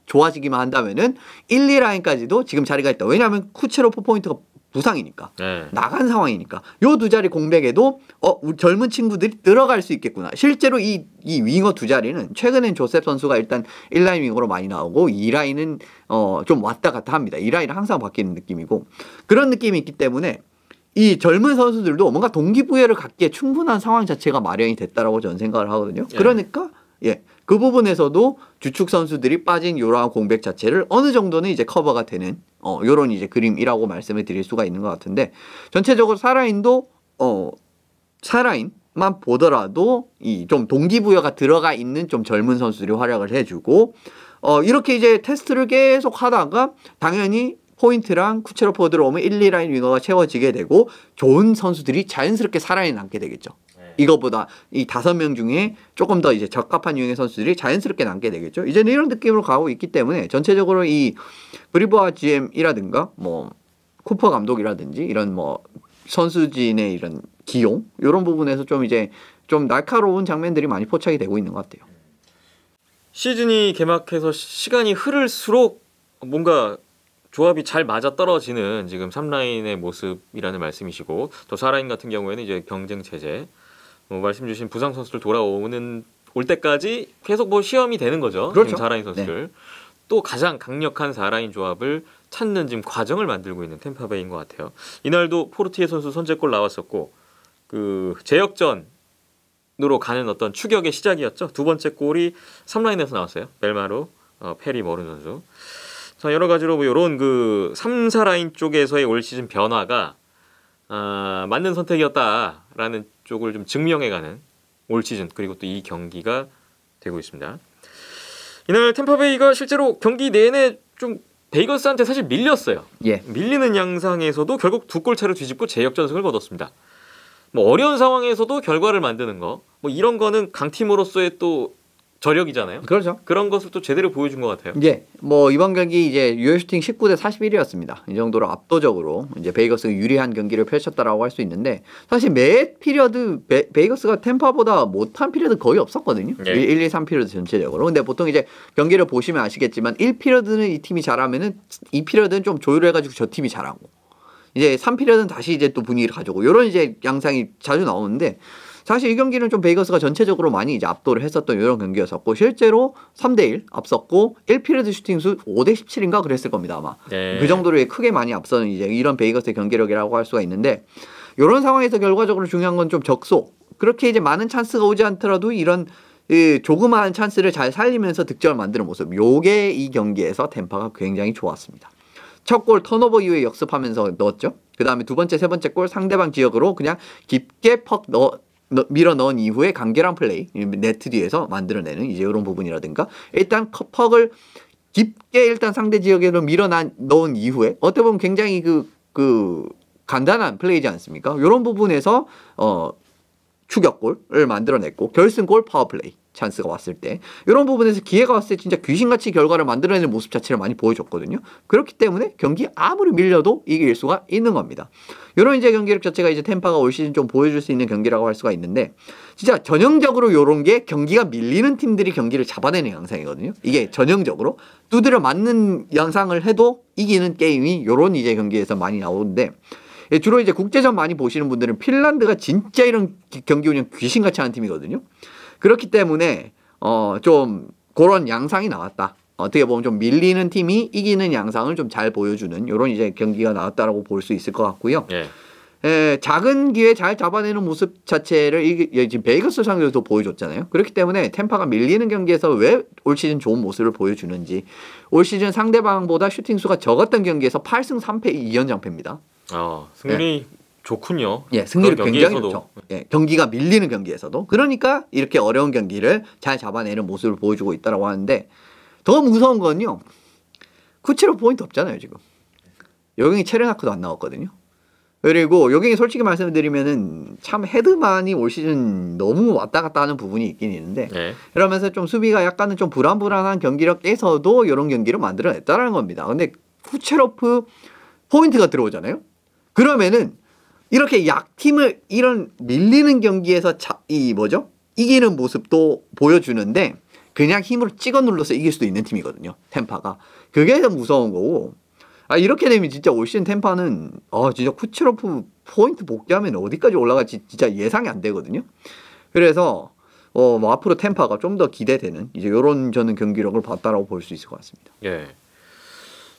좋아지기만 한다면은 1, 2라인까지도 지금 자리가 있다. 왜냐하면 쿠체로프 포인트가 부상이니까 나간 상황이니까 요 2자리 공백에도 우리 젊은 친구들이 들어갈 수 있겠구나. 실제로 이 윙어 2자리는 최근엔 조셉 선수가 일단 1라인 윙어로 많이 나오고 2라인은 좀 왔다 갔다 합니다. 2라인은 항상 바뀌는 느낌이고 그런 느낌이 있기 때문에 이 젊은 선수들도 뭔가 동기부여를 갖기에 충분한 상황 자체가 마련이 됐다라고 저는 생각을 하거든요. 그러니까 그 부분에서도 주축 선수들이 빠진 이러한 공백 자체를 어느 정도는 이제 커버가 되는 요런 이제 그림이라고 말씀을 드릴 수가 있는 것 같은데 전체적으로 4라인도 4라인만 보더라도 이 좀 동기부여가 들어가 있는 좀 젊은 선수들이 활약을 해주고 이렇게 이제 테스트를 계속 하다가 당연히 포인트랑 쿠체로프가 들어오면 1, 2라인 윙어가 채워지게 되고 좋은 선수들이 자연스럽게 4라인에 남게 되겠죠. 이거보다 이 5명 중에 조금 더 이제 적합한 유형의 선수들이 자연스럽게 남게 되겠죠. 이제는 이런 느낌으로 가고 있기 때문에 전체적으로 이 브리브와 GM이라든가 뭐 쿠퍼 감독이라든지 이런 뭐 선수진의 이런 기용 이런 부분에서 좀 이제 좀 날카로운 장면들이 많이 포착이 되고 있는 것 같아요. 시즌이 개막해서 시간이 흐를수록 뭔가 조합이 잘 맞아 떨어지는 지금 3라인의 모습이라는 말씀이시고 또 4라인 같은 경우에는 이제 경쟁 체제 말씀 주신 부상 선수들 올 때까지 계속 뭐 시험이 되는 거죠. 그렇죠. 4라인 선수들. 또 가장 강력한 4라인 조합을 찾는 지금 과정을 만들고 있는 템파베이인 것 같아요. 이날도 포르티에 선수 선제골 나왔었고 그 제역전으로 가는 어떤 추격의 시작이었죠. 두 번째 골이 3라인에서 나왔어요. 벨마루, 페리, 머른 선수. 자, 여러 가지로 뭐 이런 그 3, 4라인 쪽에서의 올 시즌 변화가 맞는 선택이었다라는 쪽을 좀 증명해가는 올 시즌 그리고 또 이 경기가 되고 있습니다. 이날 템파베이가 실제로 경기 내내 좀 베이거스한테 사실 밀렸어요. 밀리는 양상에서도 결국 2골 차로 뒤집고 제역전승을 거뒀습니다. 뭐 어려운 상황에서도 결과를 만드는 거, 뭐 이런 거는 강팀으로서의 또 저력이잖아요. 그렇죠. 그런 것을 또 제대로 보여준 것 같아요. 예, 뭐 이번 경기 이제 유효 슈팅 19대 41이었습니다. 이 정도로 압도적으로 이제 베이거스가 유리한 경기를 펼쳤다라고 할 수 있는데 사실 매 피리어드 베이거스가 템파보다 못한 피리어드 거의 없었거든요. 예. 1, 2, 3피리어드 전체적으로. 근데 보통 이제 경기를 보시면 아시겠지만 1피리어드는 이 팀이 잘하면은 2피리어드는 좀 조율해가지고 저 팀이 잘하고 이제 3피리어드는 다시 이제 또 분위기를 가져오고 이런 이제 양상이 자주 나오는데. 사실 이 경기는 좀 베이거스가 전체적으로 많이 이제 압도를 했었던 이런 경기였었고 실제로 3대1 앞섰고 1피리어드 슈팅수 5대 17인가 그랬을 겁니다 아마. 네. 그 정도로 크게 많이 앞서는 이제 이런 베이거스의 경기력이라고 할 수가 있는데 이런 상황에서 결과적으로 중요한 건 좀 적소. 그렇게 이제 많은 찬스가 오지 않더라도 이런 조그마한 찬스를 잘 살리면서 득점을 만드는 모습. 요게 이 경기에서 템파가 굉장히 좋았습니다. 첫 골 턴오버 이후에 역습하면서 넣었죠. 그 다음에 두 번째, 세 번째 골 상대방 지역으로 그냥 깊게 밀어 넣은 이후에 간결한 플레이 네트 뒤에서 만들어내는 이제 이런 부분이라든가 일단 퍽을 깊게 일단 상대 지역에로 밀어 넣은 이후에 어떻게 보면 굉장히 그 간단한 플레이지 않습니까? 이런 부분에서 추격골을 만들어냈고 결승골 파워플레이 찬스가 왔을 때 이런 부분에서 기회가 왔을 때 진짜 귀신같이 결과를 만들어내는 모습 자체를 많이 보여줬거든요. 그렇기 때문에 경기 아무리 밀려도 이길 수가 있는 겁니다. 이런 이제 경기력 자체가 이제 템파가 올 시즌 좀 보여줄 수 있는 경기라고 할 수가 있는데 진짜 전형적으로 이런 게 경기가 밀리는 팀들이 경기를 잡아내는 양상이거든요. 이게 전형적으로 두드려 맞는 양상을 해도 이기는 게임이 이런 이제 경기에서 많이 나오는데 주로 이제 국제전 많이 보시는 분들은 핀란드가 진짜 이런 경기 운영 귀신같이 하는 팀이거든요. 그렇기 때문에 좀 그런 양상이 나왔다. 어떻게 보면 좀 밀리는 팀이 이기는 양상을 좀 잘 보여주는 이런 이제 경기가 나왔다라고 볼 수 있을 것 같고요. 작은 기회 잘 잡아내는 모습 자체를 지금 베이거스 상대로도 보여줬잖아요. 그렇기 때문에 템파가 밀리는 경기에서 왜 올 시즌 좋은 모습을 보여주는지 올 시즌 상대방보다 슈팅 수가 적었던 경기에서 8승 3패 2연장패입니다. 승률이 좋군요. 예, 승률이 굉장히 좋죠. 예, 경기가 밀리는 경기에서도. 그러니까 이렇게 어려운 경기를 잘 잡아내는 모습을 보여주고 있다라고 하는데 더 무서운 건요. 쿠체로 포인트 없잖아요, 지금. 요경이 체르나크도 안 나왔거든요. 그리고 요경이 솔직히 말씀드리면은 참 헤드만이 올 시즌 너무 왔다 갔다 하는 부분이 있긴 있는데 그러면서 좀 수비가 약간은 좀 불안불안한 경기력에서도 이런 경기를 만들어냈다라는 겁니다. 근데 쿠체로프 포인트가 들어오잖아요. 그러면은 이렇게 약팀을 이런 밀리는 경기에서 이기는 모습도 보여주는데 그냥 힘으로 찍어 눌러서 이길 수도 있는 팀이거든요. 템파가. 그게 더 무서운 거고 이렇게 되면 진짜 올 시즌 템파는 진짜 쿠체로프 포인트 복귀하면 어디까지 올라갈지 진짜 예상이 안 되거든요. 그래서 뭐 앞으로 템파가 좀 더 기대되는 이제 이런 저는 경기력을 봤다라고 볼 수 있을 것 같습니다. 예.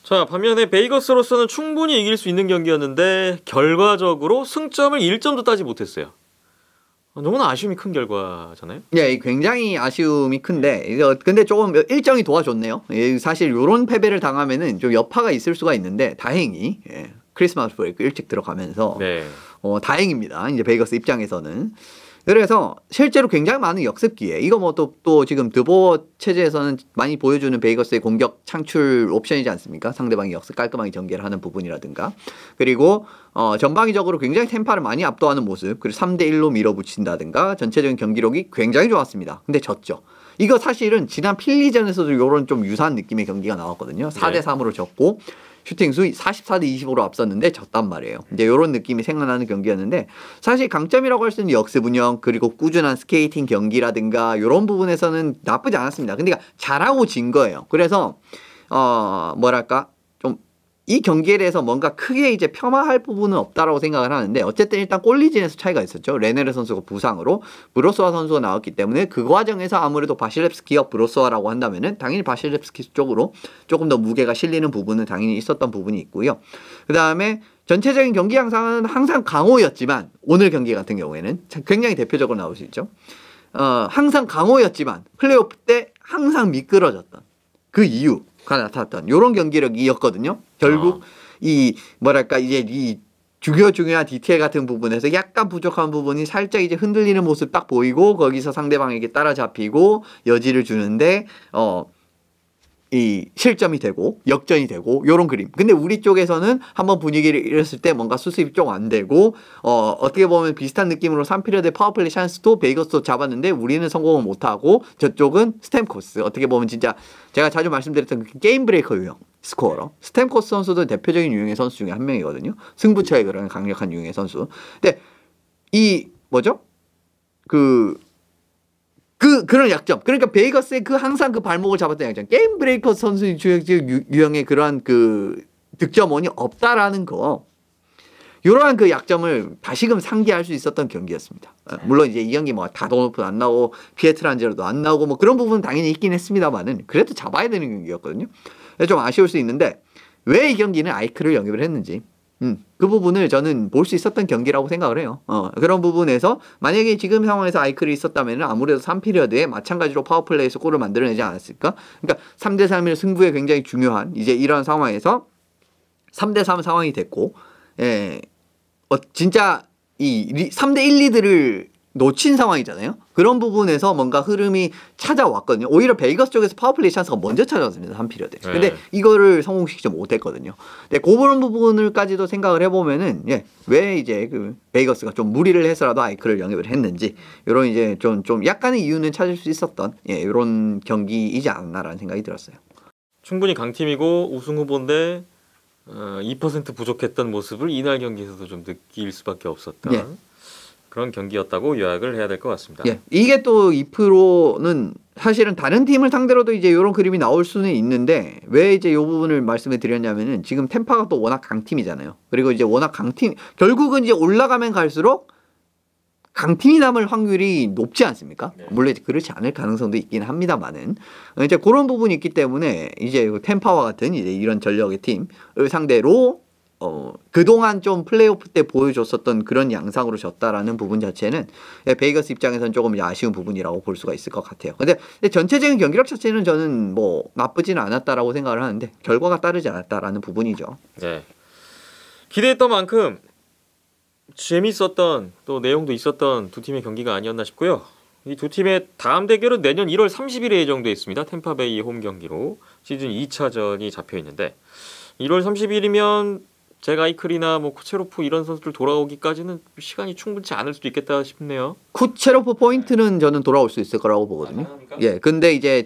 자, 반면에 베이거스로서는 충분히 이길 수 있는 경기였는데 결과적으로 승점을 1점도 따지 못했어요. 너무나 아쉬움이 큰 결과잖아요. 예, 굉장히 아쉬움이 큰데 근데 조금 일정이 도와줬네요. 사실 이런 패배를 당하면은 좀 여파가 있을 수가 있는데 다행히 크리스마스 브레이크 일찍 들어가면서 다행입니다. 이제 베이거스 입장에서는. 그래서 실제로 굉장히 많은 역습 기회. 이거 뭐 또 지금 드보어 체제에서는 많이 보여주는 베이거스의 공격 창출 옵션이지 않습니까? 상대방이 역습 깔끔하게 전개를 하는 부분이라든가. 그리고 전방위적으로 굉장히 템파를 많이 압도하는 모습. 그리고 3대1로 밀어붙인다든가. 전체적인 경기력이 굉장히 좋았습니다. 근데 졌죠. 이거 사실은 지난 필리전에서도 이런 좀 유사한 느낌의 경기가 나왔거든요. 4대3으로 졌고 슈팅수 44대 25로 앞섰는데 졌단 말이에요. 이제 이런 느낌이 생각나는 경기였는데 사실 강점이라고 할 수 있는 역습 운영 그리고 꾸준한 스케이팅 경기라든가 이런 부분에서는 나쁘지 않았습니다. 근데 잘하고 진 거예요. 그래서 뭐랄까 좀 이 경기에 대해서 뭔가 크게 이제 폄하할 부분은 없다라고 생각을 하는데 어쨌든 일단 골리진에서 차이가 있었죠. 레네르 선수가 부상으로 브로스와 선수가 나왔기 때문에 그 과정에서 아무래도 바실렙스키와 브로스와라고 한다면은 당연히 바실렙스키 쪽으로 조금 더 무게가 실리는 부분은 당연히 있었던 부분이 있고요. 그 다음에 전체적인 경기 양상은 항상 강호였지만 오늘 경기 같은 경우에는 굉장히 대표적으로 나올 수 있죠. 항상 강호였지만 플레이오프 때 항상 미끄러졌던 그 이유가 나타났던 이런 경기력이었거든요. 결국 이 뭐랄까 이제 이 중요한 디테일 같은 부분에서 약간 부족한 부분이 살짝 이제 흔들리는 모습 딱 보이고 거기서 상대방에게 따라잡히고 여지를 주는데 이 실점이 되고 역전이 되고 요런 그림. 근데 우리 쪽에서는 한번 분위기를 잃었을 때 뭔가 수습이 좀 안 되고 어떻게 보면 비슷한 느낌으로 3피리어드 파워플레이 찬스도 베이거스도 잡았는데 우리는 성공을 못하고 저쪽은 스탬코스 어떻게 보면 진짜 제가 자주 말씀드렸던 그 게임 브레이커 유형 스코어러. 스탬코스 선수도 대표적인 유형의 선수 중에 한 명이거든요. 승부처에 그런 강력한 유형의 선수. 근데 이 뭐죠? 그런 약점. 그러니까 베이거스의 그 항상 그 발목을 잡았던 약점. 게임 브레이커 선수 유형의 그러한 그 득점원이 없다라는 거. 이러한 그 약점을 다시금 상기할 수 있었던 경기였습니다. 물론 이제 이 경기 뭐 다도노프도 안 나오고 피에트란제로도 안 나오고 뭐 그런 부분은 당연히 있긴 했습니다만은 그래도 잡아야 되는 경기였거든요. 좀 아쉬울 수 있는데 왜 이 경기는 아이크를 영입을 했는지. 그 부분을 저는 볼 수 있었던 경기라고 생각을 해요. 그런 부분에서 만약에 지금 상황에서 아이클이 있었다면 아무래도 3피리어드에 마찬가지로 파워플레이에서 골을 만들어내지 않았을까? 그러니까 3대3의 승부에 굉장히 중요한 이제 이런 상황에서 3대3 상황이 됐고 진짜 이 3대1 리드를 놓친 상황이잖아요. 그런 부분에서 뭔가 흐름이 찾아왔거든요. 오히려 베이거스 쪽에서 파워플레이 찬스가 먼저 찾아왔습니다. 3피리어드. 근데 이거를 성공시키지 못했거든요. 근데 그런 부분을까지도 생각을 해보면은 왜 이제 그 베이거스가 좀 무리를 해서라도 아이크를 영입을 했는지 이런 이제 좀 약간의 이유는 찾을 수 있었던 이런 경기이지 않았나라는 생각이 들었어요. 충분히 강팀이고 우승 후보인데 2% 부족했던 모습을 이날 경기에서도 좀 느낄 수밖에 없었던 그런 경기였다고 요약을 해야 될 것 같습니다. 이게 또 2%는 사실은 다른 팀을 상대로도 이제 이런 그림이 나올 수는 있는데 왜 이제 이 부분을 말씀을 드렸냐면은 지금 템파가 또 워낙 강팀이잖아요. 그리고 이제 워낙 강팀 결국은 이제 올라가면 갈수록 강팀이 남을 확률이 높지 않습니까? 물론 그렇지 않을 가능성도 있긴 합니다만은 이제 그런 부분이 있기 때문에 이제 템파와 같은 이제 이런 전력의 팀을 상대로 그동안 좀 플레이오프 때 보여줬었던 그런 양상으로 졌다라는 부분 자체는 베이거스 입장에서는 조금 아쉬운 부분이라고 볼 수가 있을 것 같아요. 근데 전체적인 경기력 자체는 저는 뭐 나쁘지는 않았다라고 생각을 하는데 결과가 따르지 않았다라는 부분이죠. 네. 기대했던 만큼 재밌었던 또 내용도 있었던 두 팀의 경기가 아니었나 싶고요. 이 두 팀의 다음 대결은 내년 1월 30일에 예정돼 있습니다. 템파베이 홈 경기로 시즌 2차전이 잡혀 있는데 1월 30일이면 제가 아이클이나 뭐 쿠체로프 이런 선수들 돌아오기까지는 시간이 충분치 않을 수도 있겠다 싶네요. 쿠체로프 포인트는 저는 돌아올 수 있을 거라고 보거든요. 근데 이제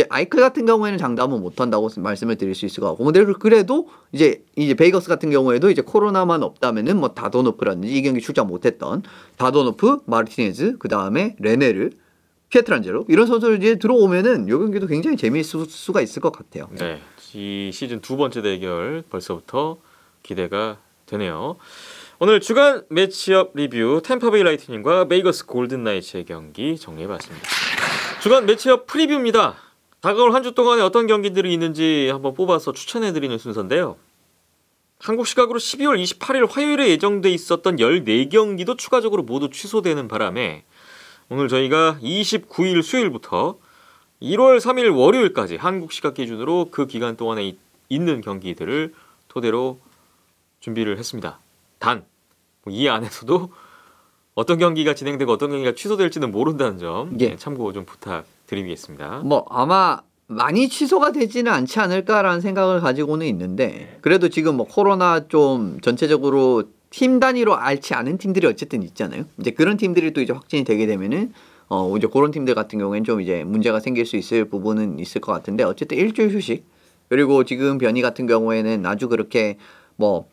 아이클 같은 경우에는 장담은 못 한다고 말씀을 드릴 수 있을 것 같고, 근데 그래도 이제 베이거스 같은 경우에도 이제 코로나만 없다면은 뭐 다도노프라든지 이 경기 출장 못했던 다도노프, 마르티네즈, 그 다음에 레네르, 피에트란제로 이런 선수들 이제 들어오면은 이 경기도 굉장히 재미있을 수가 있을 것 같아요. 네, 이 시즌 두 번째 대결 벌써부터 기대가 되네요. 오늘 주간 매치업 리뷰 템파베이 라이트닝과 베이거스 골든 나이츠의 경기 정리해봤습니다. 주간 매치업 프리뷰입니다. 다가올 한 주 동안에 어떤 경기들이 있는지 한번 뽑아서 추천해드리는 순서인데요. 한국 시각으로 12월 28일 화요일에 예정돼 있었던 14경기도 추가적으로 모두 취소되는 바람에 오늘 저희가 29일 수요일부터 1월 3일 월요일까지 한국 시각 기준으로 그 기간 동안에 있는 경기들을 토대로 준비를 했습니다. 단 이 안에서도 어떤 경기가 진행되고 어떤 경기가 취소될지는 모른다는 점 참고 좀 부탁드리겠습니다. 뭐 아마 많이 취소가 되지는 않지 않을까라는 생각을 가지고는 있는데 그래도 지금 뭐 코로나 좀 전체적으로 팀 단위로 앓지 않은 팀들이 어쨌든 있잖아요. 이제 그런 팀들이 또 이제 확진이 되게 되면은 이제 그런 팀들 같은 경우에는 좀 이제 문제가 생길 수 있을 부분은 있을 것 같은데 어쨌든 일주일 휴식 그리고 지금 변이 같은 경우에는 아주 그렇게 뭐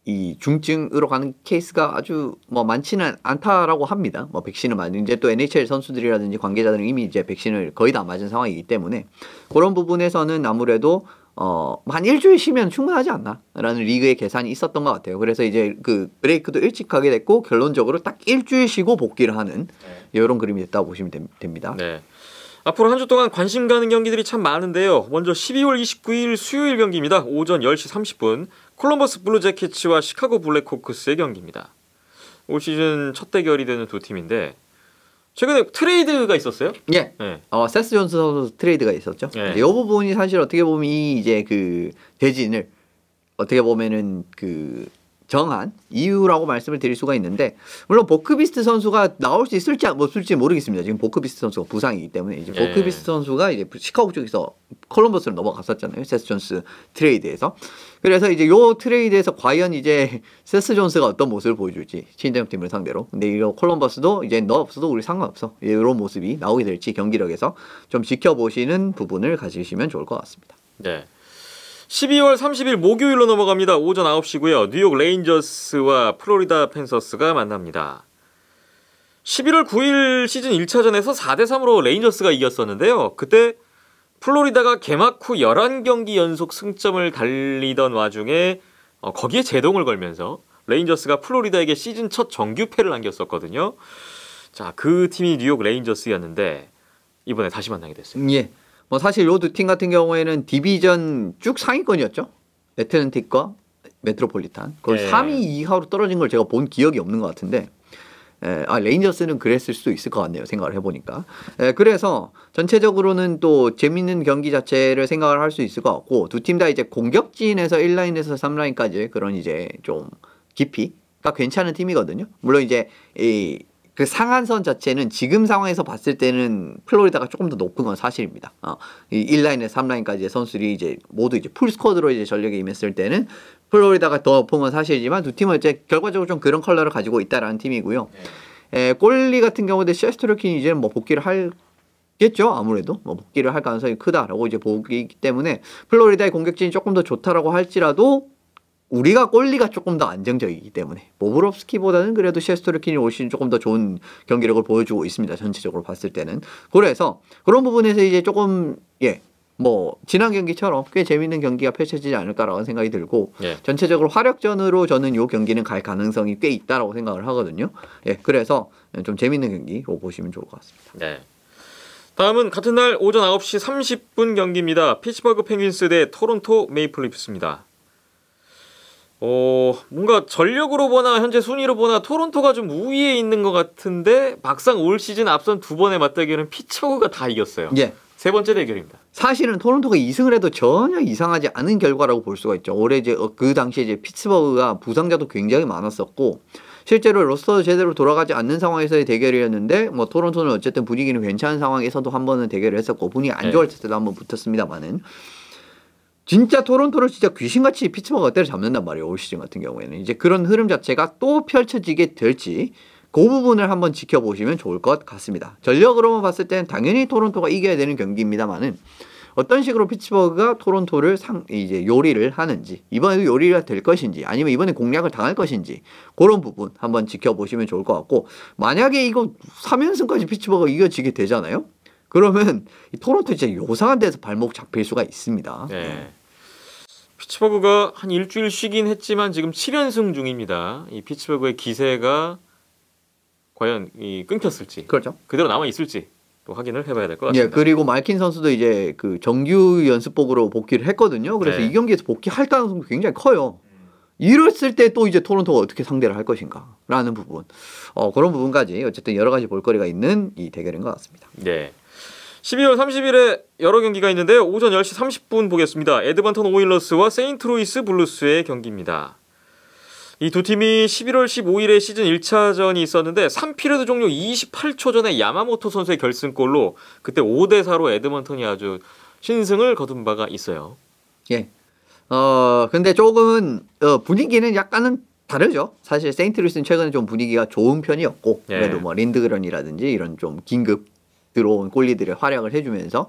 이 중증으로 가는 케이스가 아주 뭐 많지는 않다라고 합니다. 뭐 백신을 맞은 이제 또 NHL 선수들이라든지 관계자들은 이미 이제 백신을 거의 다 맞은 상황이기 때문에 그런 부분에서는 아무래도 한 일주일 쉬면 충분하지 않나라는 리그의 계산이 있었던 것 같아요. 그래서 이제 그 브레이크도 일찍 가게 됐고 결론적으로 딱 일주일 쉬고 복귀를 하는 이런 그림이 됐다고 보시면 됩니다. 네. 앞으로 한 주 동안 관심 가는 경기들이 참 많은데요. 먼저 12월 29일 수요일 경기입니다. 오전 10시 30분 콜럼버스 블루재킷츠와 시카고 블랙호크스의 경기입니다. 올 시즌 첫 대결이 되는 두 팀인데 최근에 트레이드가 있었어요? 예. 세스 존스 선수 트레이드가 있었죠. 이 부분이 사실 어떻게 보면 이제 그 대진을 어떻게 보면은 그 정한 이유라고 말씀을 드릴 수가 있는데 물론 보크비스트 선수가 나올 수 있을지 없을지 모르겠습니다. 지금 보크비스트 선수가 부상이기 때문에 이제 보크비스트 선수가 이제 시카고 쪽에서 콜럼버스로 넘어갔었잖아요. 세스 존스 트레이드에서. 그래서 이제 요 트레이드에서 과연 이제 세스 존스가 어떤 모습을 보여줄지 친정 팀을 상대로. 근데 이거 콜럼버스도 이제 너 없어도 우리 상관없어. 이런 모습이 나오게 될지 경기력에서 좀 지켜보시는 부분을 가지시면 좋을 것 같습니다. 네. 12월 30일 목요일로 넘어갑니다. 오전 9시고요. 뉴욕 레인저스와 플로리다 팬서스가 만납니다. 11월 9일 시즌 1차전에서 4대3으로 레인저스가 이겼었는데요. 그때 플로리다가 개막 후 11경기 연속 승점을 달리던 와중에 거기에 제동을 걸면서 레인저스가 플로리다에게 시즌 첫 정규패를 안겼었거든요. 자, 그 팀이 뉴욕 레인저스였는데 이번에 다시 만나게 됐어요. 예. 뭐 사실 요 두 팀 같은 경우에는 디비전 쭉 상위권이었죠. 애틀랜틱과 메트로폴리탄. 그걸 3위 이하로 떨어진 걸 제가 본 기억이 없는 것 같은데 레인저스는 그랬을 수도 있을 것 같네요. 생각을 해보니까. 그래서 전체적으로는 또 재밌는 경기 자체를 생각을 할 수 있을 것 같고 두 팀 다 이제 공격진에서 1라인에서 3라인까지 그런 이제 좀 깊이가 괜찮은 팀이거든요. 물론 이제 그 상한선 자체는 지금 상황에서 봤을 때는 플로리다가 조금 더 높은 건 사실입니다. 이 1라인에서 3라인까지의 선수들이 이제 모두 이제 풀 스쿼드로 이제 전력에 임했을 때는 플로리다가 더 높은 건 사실이지만 두 팀은 이제 결과적으로 좀 그런 컬러를 가지고 있다라는 팀이고요. 꼴리 같은 경우도 셰스토르킨이 이제 뭐 복귀를 겠죠. 아무래도 뭐 복귀를 할 가능성이 크다라고 이제 보기 때문에 플로리다의 공격진이 조금 더 좋다라고 할지라도 우리가 꼴리가 조금 더 안정적이기 때문에 보브롭스키보다는 그래도 셰스토르킨이 올 시즌 조금 더 좋은 경기력을 보여주고 있습니다. 전체적으로 봤을 때는. 그래서 그런 부분에서 이제 조금 뭐 지난 경기처럼 꽤 재밌는 경기가 펼쳐지지 않을까라는 생각이 들고 전체적으로 화력전으로 저는 이 경기는 갈 가능성이 꽤 있다라고 생각을 하거든요. 그래서 좀 재밌는 경기로 보시면 좋을 것 같습니다. 네. 다음은 같은 날 오전 9시 30분 경기입니다. 피츠버그 펭귄스 대 토론토 메이플 리프스입니다. 뭔가 전력으로 보나 현재 순위로 보나 토론토가 좀 우위에 있는 것 같은데 막상 올 시즌 앞선 두 번의 맞대결은 피츠버그가 다 이겼어요. 세 번째 대결입니다. 사실은 토론토가 2승을 해도 전혀 이상하지 않은 결과라고 볼 수가 있죠. 올해 이제 그 당시에 이제 피츠버그가 부상자도 굉장히 많았었고 실제로 로스터도 제대로 돌아가지 않는 상황에서의 대결이었는데 뭐 토론토는 어쨌든 분위기는 괜찮은 상황에서도 한 번은 대결을 했었고 분위기 안 좋을 때도 한 번 붙었습니다만은 진짜 토론토를 진짜 귀신같이 피츠버그가 때려잡는단 말이에요. 올 시즌 같은 경우에는. 이제 그런 흐름 자체가 또 펼쳐지게 될지 그 부분을 한번 지켜보시면 좋을 것 같습니다. 전력으로만 봤을 때는 당연히 토론토가 이겨야 되는 경기입니다만은 어떤 식으로 피츠버그가 토론토를 이제 요리를 하는지 이번에도 요리가 될 것인지 아니면 이번에 공략을 당할 것인지 그런 부분 한번 지켜보시면 좋을 것 같고 만약에 이거 3연승까지 피츠버그가 이겨지게 되잖아요. 그러면 이 토론토 진짜 요상한 데서 발목 잡힐 수가 있습니다. 네. 피츠버그가 한 일주일 쉬긴 했지만 지금 7연승 중입니다. 이 피츠버그의 기세가 과연 끊겼을지, 그렇죠. 그대로 남아 있을지 또 확인을 해봐야 될 것 같습니다. 그리고 말킨 선수도 이제 그 정규 연습복으로 복귀를 했거든요. 그래서 이 경기에서 복귀할 가능성도 굉장히 커요. 이랬을 때 또 이제 토론토가 어떻게 상대를 할 것인가라는 부분, 그런 부분까지 어쨌든 여러 가지 볼거리가 있는 이 대결인 것 같습니다. 네. 12월 30일에 여러 경기가 있는데요. 오전 10시 30분 보겠습니다. 에드먼턴 오일러스와 세인트루이스 블루스의 경기입니다. 이 두 팀이 11월 15일에 시즌 1차전이 있었는데 3피리어드 종료 28초 전에 야마모토 선수의 결승골로 그때 5대4로 에드먼턴이 아주 신승을 거둔 바가 있어요. 근데 조금은 분위기는 약간은 다르죠. 사실 세인트루이스는 최근에 좀 분위기가 좋은 편이었고 그래도 뭐 린드그런이라든지 이런 좀 긴급 들어온 골리들의 활약을 해주면서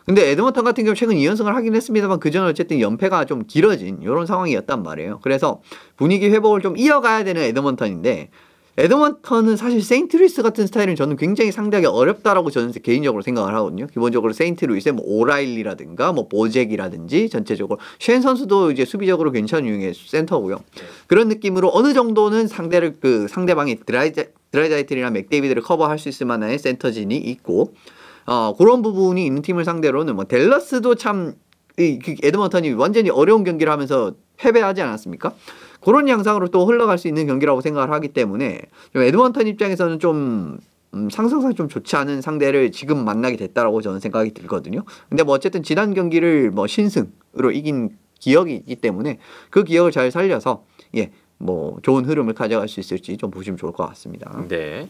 근데 에드먼턴 같은 경우 최근 2연승을 하긴 했습니다만 그전 어쨌든 연패가 좀 길어진 이런 상황이었단 말이에요. 그래서 분위기 회복을 좀 이어가야 되는 에드먼턴인데 에드먼턴은 사실 세인트루이스 같은 스타일은 저는 굉장히 상대하기 어렵다라고 저는 개인적으로 생각을 하거든요. 기본적으로 세인트루이스의 뭐 오라일리라든가 뭐 보잭이라든지 전체적으로 쉔 선수도 이제 수비적으로 괜찮은 유형의 센터고요. 그런 느낌으로 어느 정도는 상대방이 드라이자이틀이나 맥데이비드를 커버할 수 있을 만한 센터진이 있고 그런 부분이 있는 팀을 상대로는 뭐 댈러스도 참 에드먼턴이 완전히 어려운 경기를 하면서 패배하지 않았습니까? 그런 양상으로 또 흘러갈 수 있는 경기라고 생각을 하기 때문에 좀 에드먼턴 입장에서는 좀 상승상 좀 좋지 않은 상대를 지금 만나게 됐다라고 저는 생각이 들거든요. 근데 뭐 어쨌든 지난 경기를 뭐 신승으로 이긴 기억이 있기 때문에 그 기억을 잘 살려서 뭐 좋은 흐름을 가져갈 수 있을지 좀 보시면 좋을 것 같습니다. 네.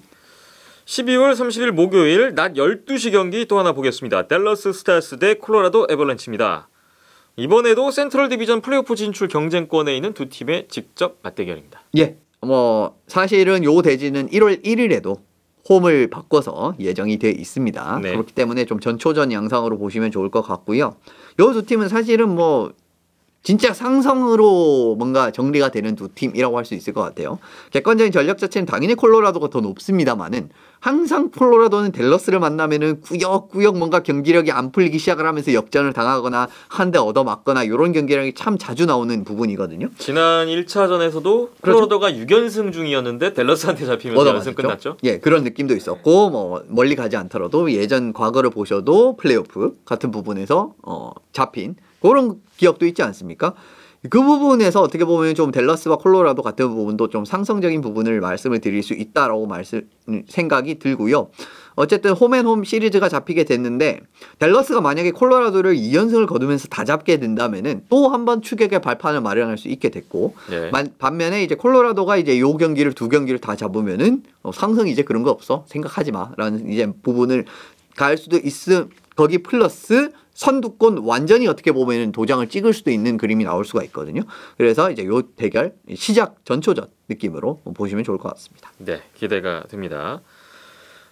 12월 30일 목요일 낮 12시 경기 또 하나 보겠습니다. 댈러스 스타스 대 콜로라도 애벌렌치입니다. 이번에도 센트럴 디비전 플레이오프 진출 경쟁권에 있는 두 팀의 직접 맞대결입니다. 예, 뭐 사실은 요 대진은 1월 1일에도 홈을 바꿔서 예정이 되어 있습니다. 네. 그렇기 때문에 좀 전초전 양상으로 보시면 좋을 것 같고요. 요 두 팀은 사실은 뭐 진짜 상성으로 뭔가 정리가 되는 두 팀이라고 할 수 있을 것 같아요. 객관적인 전력 자체는 당연히 콜로라도가 더 높습니다만은 항상 콜로라도는 댈러스를 만나면은 꾸역꾸역 뭔가 경기력이 안 풀리기 시작을 하면서 역전을 당하거나 한 대 얻어맞거나 이런 경기력이 참 자주 나오는 부분이거든요. 지난 1차전에서도 콜로라도가 6연승 중이었는데 댈러스한테 잡히면서 연승 끝났죠. 예, 그런 느낌도 있었고 뭐 멀리 가지 않더라도 예전 과거를 보셔도 플레이오프 같은 부분에서 잡힌 그런 기억도 있지 않습니까? 그 부분에서 어떻게 보면 좀 댈러스와 콜로라도 같은 부분도 좀 상성적인 부분을 말씀을 드릴 수 있다라고 생각이 들고요. 어쨌든 홈앤홈 시리즈가 잡히게 됐는데 댈러스가 만약에 콜로라도를 2연승을 거두면서 다 잡게 된다면은 또 한 번 추격의 발판을 마련할 수 있게 됐고 네. 반면에 이제 콜로라도가 이제 요 경기를 두 경기를 다 잡으면은 상승 이제 그런 거 없어 생각하지 마라는 이제 부분을 갈 수도 있음. 거기 플러스 선두권 완전히 어떻게 보면 도장을 찍을 수도 있는 그림이 나올 수가 있거든요. 그래서 이제 요 대결 시작 전초전 느낌으로 보시면 좋을 것 같습니다. 네, 기대가 됩니다.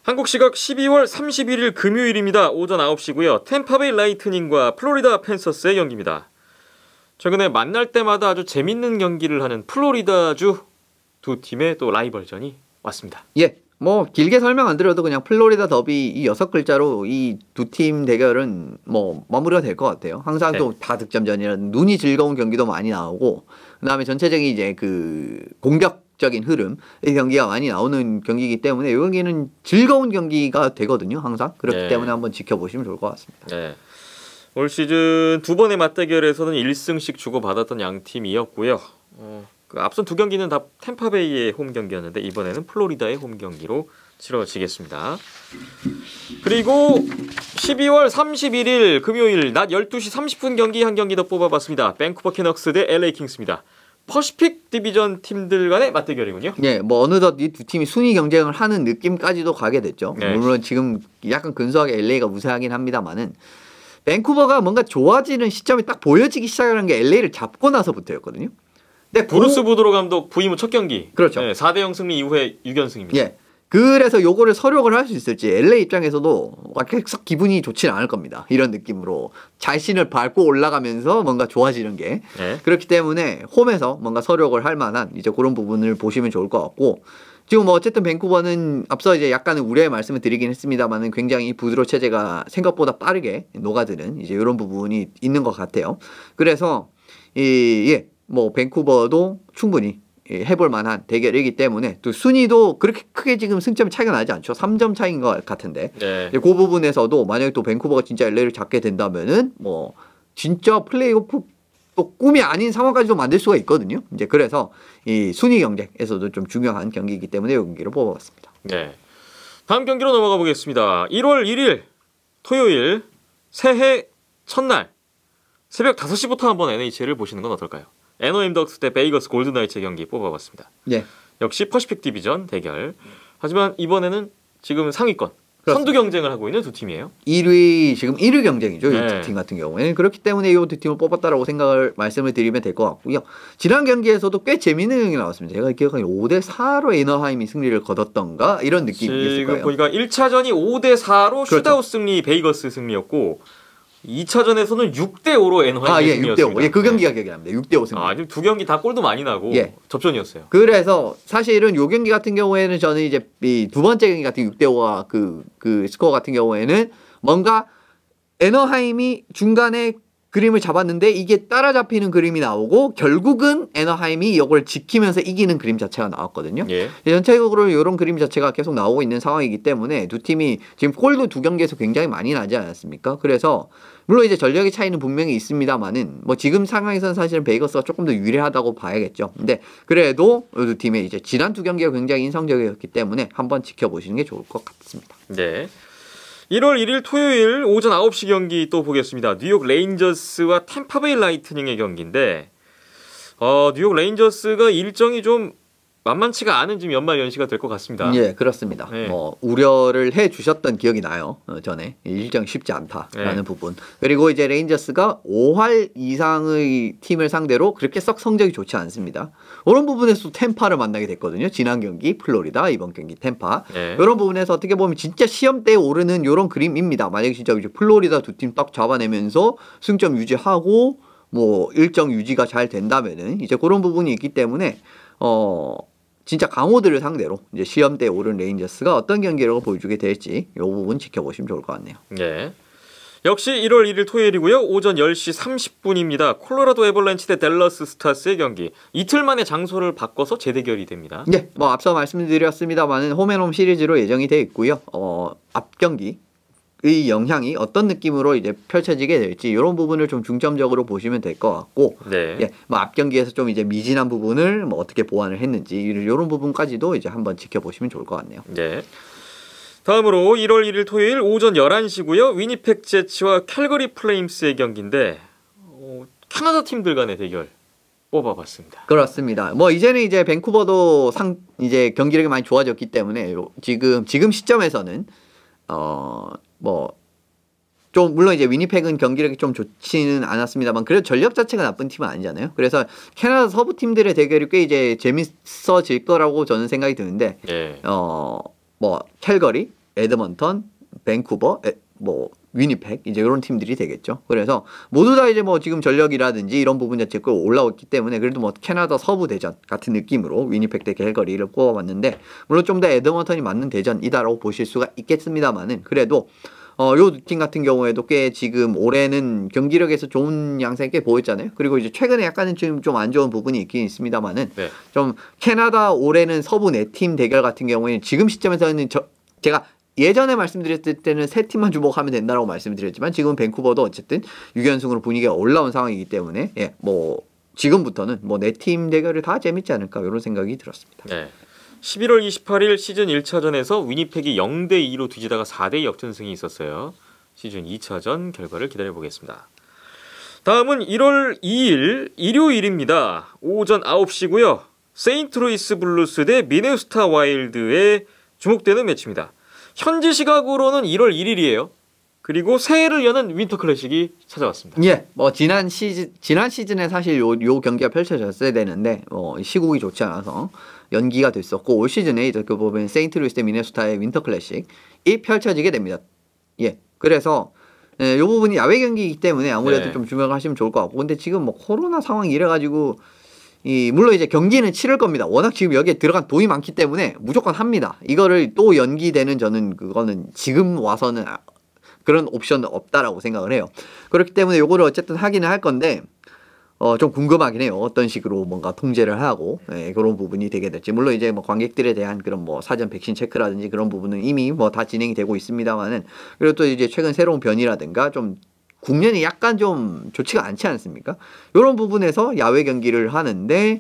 한국 시각 12월 31일 금요일입니다. 오전 9시고요. 템파베이 라이트닝과 플로리다 팬서스의 경기입니다. 최근에 만날 때마다 아주 재밌는 경기를 하는 플로리다주 두 팀의 또 라이벌전이 왔습니다. 예. 뭐 길게 설명 안 드려도 그냥 플로리다 더비 이 6글자로 이 두 팀 대결은 뭐 마무리가 될 것 같아요. 항상 또 다 득점전이라 눈이 즐거운 경기도 많이 나오고 그다음에 전체적인 이제 그 공격적인 흐름의 경기가 많이 나오는 경기이기 때문에 이 경기는 즐거운 경기가 되거든요. 항상 그렇기 때문에 한번 지켜보시면 좋을 것 같습니다. 네. 올 시즌 두 번의 맞대결에서는 1승씩 주고받았던 양 팀이었고요. 그 앞선 두 경기는 다 템파베이의 홈 경기였는데 이번에는 플로리다의 홈 경기로 치러지겠습니다. 그리고 12월 31일 금요일 낮 12시 30분 경기 한 경기 더 뽑아봤습니다. 밴쿠버 캐너스 대 LA 킹스입니다. 퍼시픽 디비전 팀들 간의 맞대결이군요. 네, 뭐 어느덧 이 두 팀이 순위 경쟁을 하는 느낌까지도 가게 됐죠. 네. 물론 지금 약간 근소하게 LA가 우세하긴 합니다만은 밴쿠버가 뭔가 좋아지는 시점이 딱 보여지기 시작하는 게 LA를 잡고 나서부터였거든요. 근데 브루스 부드로 감독 부임 후 첫 경기. 그렇죠. 네, 4대0 승리 이후에 6연승입니다. 예. 그래서 요거를 서력을 할 수 있을지 LA 입장에서도 썩 기분이 좋지는 않을 겁니다. 이런 느낌으로 자신을 밟고 올라가면서 뭔가 좋아지는 게 네. 그렇기 때문에 홈에서 뭔가 서력을 할 만한 이제 그런 부분을 보시면 좋을 것 같고 지금 뭐 어쨌든 밴쿠버는 앞서 이제 약간은 우려의 말씀을 드리긴 했습니다만은 굉장히 부드러 체제가 생각보다 빠르게 녹아드는 이제 이런 부분이 있는 것 같아요. 그래서 뭐 밴쿠버도 충분히 해볼 만한 대결이기 때문에 또 순위도 그렇게 크게 지금 승점 차이가 나지 않죠. 3점 차이인 것 같은데 네. 그 부분에서도 만약에 또 밴쿠버가 진짜 LA를 잡게 된다면은 뭐 진짜 플레이오프 또 꿈이 아닌 상황까지도 만들 수가 있거든요. 이제 그래서 이 순위 경쟁에서도 좀 중요한 경기이기 때문에 이 경기를 뽑아봤습니다. 네. 다음 경기로 넘어가 보겠습니다. 1월 1일 토요일 새해 첫날 새벽 5시부터 한번 NHL을 보시는 건 어떨까요? NOM 덕스 대 베이거스 골든나이츠의 경기 뽑아봤습니다. 예. 역시 퍼시픽 디비전 대결. 하지만 이번에는 지금 상위권 그렇습니다. 선두 경쟁을 하고 있는 두 팀이에요. 1위 지금 1위 경쟁이죠. 네. 이 두 팀 같은 경우에는 그렇기 때문에 이 두 팀을 뽑았다라고 생각을 말씀을 드리면 될 것 같고요. 지난 경기에서도 꽤 재밌는 경기 나왔습니다. 제가 기억하기에 5대4로 에너하임이 승리를 거뒀던가 이런 느낌이었을 지금 거예요. 보니까 1차전이 5대4로 그렇죠. 슛아웃 승리 베이거스 승리였고 2차전에서는 6대5로 에너하임이 예, 승리였습니다. 6대5. 예, 그 경기가 기억이 납니다. 6대5 승리. 지금 두 경기 다 골도 많이 나고 예. 접전이었어요. 그래서 사실은 요 경기 같은 경우에는 저는 이제 이 두 번째 경기 같은 6대5와 그 스코어 같은 경우에는 뭔가 에너하임이 중간에 그림을 잡았는데 이게 따라잡히는 그림이 나오고 결국은 에너하임이 이걸 지키면서 이기는 그림 자체가 나왔거든요. 예. 전체적으로 이런 그림 자체가 계속 나오고 있는 상황이기 때문에 두 팀이 지금 골도 두 경기에서 굉장히 많이 나지 않았습니까? 그래서 물론 이제 전력의 차이는 분명히 있습니다만은 뭐 지금 상황에서는 사실은 베이거스가 조금 더 유리하다고 봐야겠죠. 근데 그래도 이 두 팀의 이제 지난 두 경기가 굉장히 인상적이었기 때문에 한번 지켜보시는 게 좋을 것 같습니다. 네. 1월 1일 토요일 오전 9시 경기 또 보겠습니다. 뉴욕 레인저스와 템파베이 라이트닝의 경기인데 뉴욕 레인저스가 일정이 좀 만만치가 않은 지금 연말 연시가 될 것 같습니다. 예, 그렇습니다. 네. 우려를 해 주셨던 기억이 나요. 전에 일정 쉽지 않다라는 네. 부분. 그리고 이제 레인저스가 5할 이상의 팀을 상대로 그렇게 썩 성적이 좋지 않습니다. 그런 부분에서 템파를 만나게 됐거든요. 지난 경기 플로리다, 이번 경기 템파. 네. 이런 부분에서 어떻게 보면 진짜 시험대에 오르는 이런 그림입니다. 만약에 진짜 이제 플로리다 두 팀 딱 잡아내면서 승점 유지하고 뭐 일정 유지가 잘 된다면은 이제 그런 부분이 있기 때문에 진짜 강호들을 상대로 이제 시험대에 오른 레인저스가 어떤 경기력을 보여주게 될지 이 부분 지켜보시면 좋을 것 같네요. 네. 역시 1월 1일 토요일이고요. 오전 10시 30분입니다. 콜로라도 애벌랜치 대 댈러스 스타스의 경기. 이틀 만에 장소를 바꿔서 재대결이 됩니다. 네, 뭐 앞서 말씀드렸습니다만은 홈앤홈 시리즈로 예정이 돼 있고요. 앞 경기의 영향이 어떤 느낌으로 이제 펼쳐지게 될지 이런 부분을 좀 중점적으로 보시면 될 것 같고, 네. 예, 뭐 앞 경기에서 좀 이제 미진한 부분을 뭐 어떻게 보완을 했는지 이런 부분까지도 이제 한번 지켜보시면 좋을 것 같네요. 네. 다음으로 1월 1일 토요일 오전 11시고요. 위니펙 제츠와 캘거리 플레임스의 경기인데 캐나다 팀들 간의 대결 뽑아봤습니다. 그렇습니다. 뭐 이제는 이제 밴쿠버도 이제 경기력이 많이 좋아졌기 때문에 지금 시점에서는 뭐 좀 물론 이제 위니펙은 경기력이 좀 좋지는 않았습니다만 그래도 전력 자체가 나쁜 팀은 아니잖아요. 그래서 캐나다 서부 팀들의 대결이 꽤 이제 재밌어질 거라고 저는 생각이 드는데 예. 뭐 캘거리, 에드먼턴, 밴쿠버, 뭐 위니펙 이제 이런 팀들이 되겠죠. 그래서 모두 다 이제 뭐 지금 전력이라든지 이런 부분 자체가 올라왔기 때문에 그래도 뭐 캐나다 서부 대전 같은 느낌으로 위니펙 대 캘거리를 꼽아봤는데 물론 좀 더 에드먼턴이 맞는 대전이다라고 보실 수가 있겠습니다만은 그래도 요 두 팀 같은 경우에도 꽤 지금 올해는 경기력에서 좋은 양상이 꽤 보였잖아요. 그리고 이제 최근에 약간은 지금 좀 안 좋은 부분이 있긴 있습니다만은 네. 좀 캐나다 올해는 서부 네 팀 대결 같은 경우에는 지금 시점에서는 제가 예전에 말씀드렸을 때는 세 팀만 주목하면 된다라고 말씀드렸지만 지금 밴쿠버도 어쨌든 6연승으로 분위기가 올라온 상황이기 때문에 예, 뭐 지금부터는 뭐 네 팀 대결이 다 재밌지 않을까 이런 생각이 들었습니다. 네. 11월 28일 시즌 1차전에서 위니펙이 0대2로 뒤지다가 4대2 역전승이 있었어요. 시즌 2차전 결과를 기다려보겠습니다. 다음은 1월 2일 일요일입니다. 오전 9시고요. 세인트루이스 블루스 대 미네소타 와일드의 주목되는 매치입니다. 현지 시각으로는 1월 1일이에요. 그리고 새해를 여는 윈터 클래식이 찾아왔습니다. 예, 뭐 지난 시즌에 사실 요 경기가 펼쳐졌어야 되는데 시국이 좋지 않아서 연기가 됐었고 올 시즌에 이제 그 보면 세인트루이스 대 미네소타의 윈터 클래식이 펼쳐지게 됩니다. 예, 그래서 요 부분이 야외 경기이기 때문에 아무래도 네. 좀 주목하시면 좋을 것 같고 근데 지금 뭐 코로나 상황이 이래가지고 물론 이제 경기는 치를 겁니다. 워낙 지금 여기에 들어간 돈이 많기 때문에 무조건 합니다. 이거를 또 연기되는 저는 그거는 지금 와서는 그런 옵션은 없다라고 생각을 해요. 그렇기 때문에 요거를 어쨌든 하기는 할 건데 좀 궁금하긴 해요. 어떤 식으로 뭔가 통제를 하고 그런 부분이 되게 될지. 물론 이제 뭐 관객들에 대한 그런 뭐 사전 백신 체크라든지 그런 부분은 이미 뭐 다 진행이 되고 있습니다만은 그리고 또 이제 최근 새로운 변이라든가 좀 국면이 약간 좀 좋지가 않지 않습니까? 이런 부분에서 야외 경기를 하는데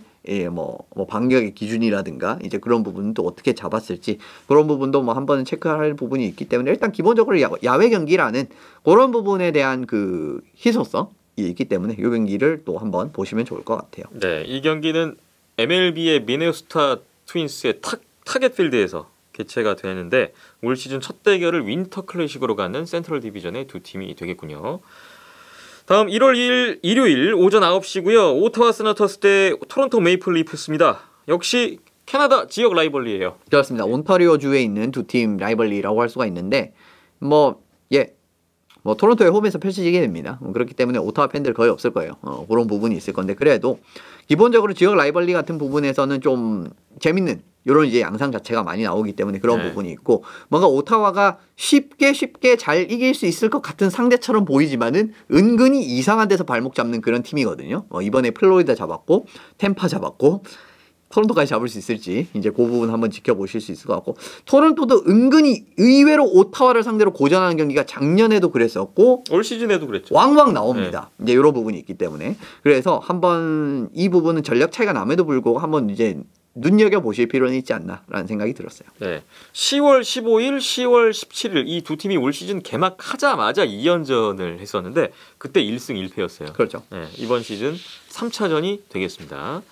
뭐 방역의 기준이라든가 이제 그런 부분은 또 어떻게 잡았을지 그런 부분도 뭐 한번 체크할 부분이 있기 때문에 일단 기본적으로 야외 경기라는 그런 부분에 대한 그 희소성이 있기 때문에 이 경기를 또 한번 보시면 좋을 것 같아요. 네, 이 경기는 MLB의 미네소타 트윈스의 타겟필드에서 개최가 되는데 올 시즌 첫 대결을 윈터 클래식으로 가는 센트럴 디비전의 두 팀이 되겠군요. 다음 1월 2일 일요일 오전 9시고요. 오타와 세나터스 대 토론토 메이플 리프스입니다. 역시 캐나다 지역 라이벌리예요. 그렇습니다. 온타리오 주에 있는 두 팀 라이벌리라고 할 수가 있는데 뭐 토론토의 홈에서 펼쳐지게 됩니다. 그렇기 때문에 오타와 팬들 거의 없을 거예요. 그런 부분이 있을 건데 그래도 기본적으로 지역 라이벌리 같은 부분에서는 좀 재밌는 이런 이제 양상 자체가 많이 나오기 때문에 그런 부분이 있고 뭔가 오타와가 쉽게 잘 이길 수 있을 것 같은 상대처럼 보이지만은 은근히 이상한 데서 발목 잡는 그런 팀이거든요. 이번에 플로리다 잡았고 템파 잡았고 토론토까지 잡을 수 있을지 이제 그 부분 한번 지켜보실 수 있을 것 같고 토론토도 은근히 의외로 오타와를 상대로 고전하는 경기가 작년에도 그랬었고 올 시즌에도 그랬죠. 왕왕 나옵니다. 네. 이제 이런 부분이 있기 때문에 그래서 한번 이 부분은 전력 차이가 남에도 불구하고 한번 이제 눈여겨 보실 필요는 있지 않나라는 생각이 들었어요. 네. 10월 15일, 10월 17일 이 두 팀이 올 시즌 개막하자마자 2연전을 했었는데 그때 1승 1패였어요. 그렇죠. 네, 이번 시즌 3차전이 되겠습니다.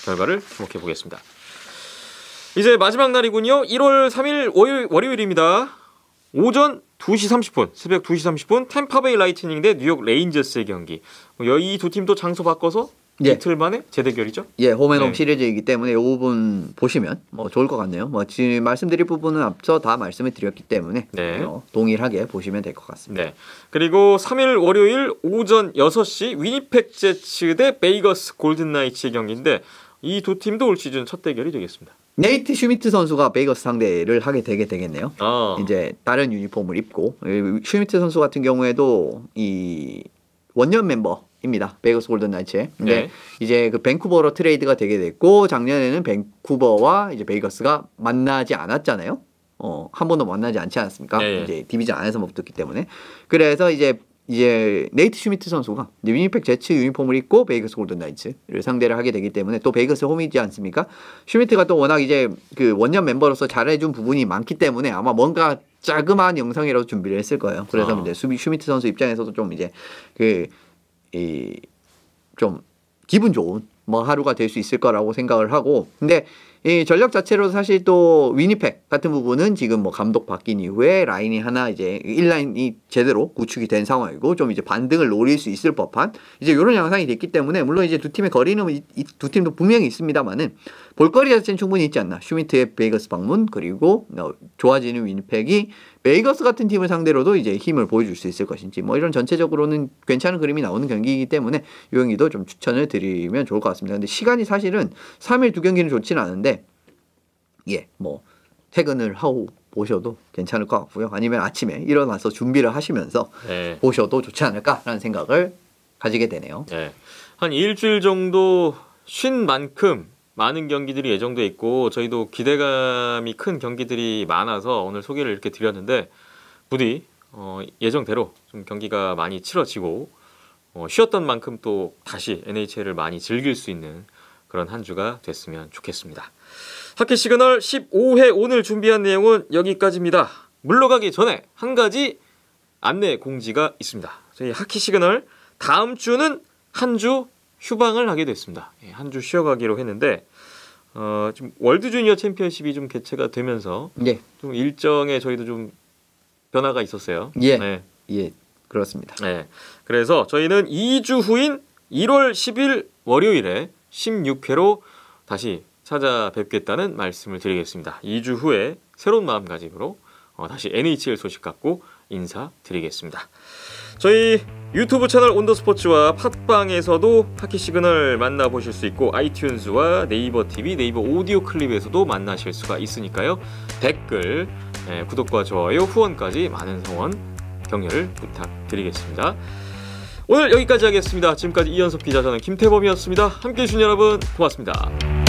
결과를 주목해 보겠습니다. 이제 마지막 날이군요. 1월 3일 월요일입니다. 오전 2시 30분, 새벽 2시 30분 템파베이 라이트닝 대 뉴욕 레인저스의 경기. 이 두 팀도 장소 바꿔서 이틀 만에 재대결이죠? 예, 홈앤홈 시리즈이기 때문에 이 부분 보시면 좋을 것 같네요. 지금 말씀드릴 부분은 앞서 다 말씀을 드렸기 때문에 동일하게 보시면 될 것 같습니다. 네. 그리고 3일 월요일 오전 6시 위니펙 제츠 대 베이거스 골든 나이츠의 경기인데 이 두 팀도 올 시즌 첫 대결이 되겠습니다. 네이트 슈미트 선수가 베이거스 상대를 하게 되겠네요. 이제 다른 유니폼을 입고 슈미트 선수 같은 경우에도 이 원년 멤버입니다. 베이거스 골든 나이츠에. 근데 이제 그 밴쿠버로 트레이드가 되게 됐고 작년에는 밴쿠버와 이제 베이거스가 만나지 않았잖아요. 한 번도 만나지 않지 않았습니까? 이제 디비전 안에서 붙었기 때문에. 그래서 이제 네이트 슈미트 선수가 위니펙 제츠 유니폼을 입고 베이거스 골든 나이츠를 상대를 하게 되기 때문에 또 베이거스 홈이지 않습니까? 슈미트가 또 워낙 이제 그 원년 멤버로서 잘해준 부분이 많기 때문에 아마 뭔가 자그마한 영상이라도 준비를 했을 거예요. 그래서 이제 슈미트 선수 입장에서도 좀 이제 좀 기분 좋은 하루가 될 수 있을 거라고 생각을 하고, 근데 이 전력 자체로 사실 또 위니펙 같은 부분은 지금 감독 바뀐 이후에 라인이 하나 이제 1라인이 제대로 구축이 된 상황이고 좀 이제 반등을 노릴 수 있을 법한 이제 이런 양상이 됐기 때문에 물론 이제 두 팀의 거리는 이 두 팀도 분명히 있습니다만은 볼거리 자체는 충분히 있지 않나. 슈미트의 베이거스 방문 그리고 좋아지는 위니펙이 베이거스 같은 팀을 상대로도 이제 힘을 보여줄 수 있을 것인지 이런 전체적으로는 괜찮은 그림이 나오는 경기이기 때문에 이 경기도 좀 추천을 드리면 좋을 것 같습니다. 근데 시간이 사실은 3일 두 경기는 좋지는 않은데 퇴근을 하고 보셔도 괜찮을 것 같고요. 아니면 아침에 일어나서 준비를 하시면서 보셔도 좋지 않을까라는 생각을 가지게 되네요. 한 일주일 정도 쉰 만큼 많은 경기들이 예정돼 있고 저희도 기대감이 큰 경기들이 많아서 오늘 소개를 이렇게 드렸는데 부디 예정대로 좀 경기가 많이 치러지고 쉬었던 만큼 또 다시 NHL을 많이 즐길 수 있는 그런 한 주가 됐으면 좋겠습니다. 하키 시그널 15회 오늘 준비한 내용은 여기까지입니다. 물러가기 전에 한 가지 안내 공지가 있습니다. 저희 하키 시그널 다음 주는 한 주 휴방을 하게 됐습니다. 한 주 쉬어가기로 했는데 좀 월드 주니어 챔피언십이 좀 개최가 되면서 좀 일정에 저희도 좀 변화가 있었어요. 그렇습니다. 그래서 저희는 2주 후인 1월 10일 월요일에 16회로 다시 찾아뵙겠다는 말씀을 드리겠습니다. 2주 후에 새로운 마음가짐으로 다시 NHL 소식 갖고 인사드리겠습니다. 저희 유튜브 채널 온더스포츠와 팟빵에서도 하키 시그널 만나보실 수 있고 아이튠즈와 네이버 TV, 네이버 오디오 클립에서도 만나실 수가 있으니까요. 댓글, 구독과 좋아요, 후원까지 많은 성원, 격려를 부탁드리겠습니다. 오늘 여기까지 하겠습니다. 지금까지 이현석 기자, 저는 김태범이었습니다. 함께해 주신 여러분 고맙습니다.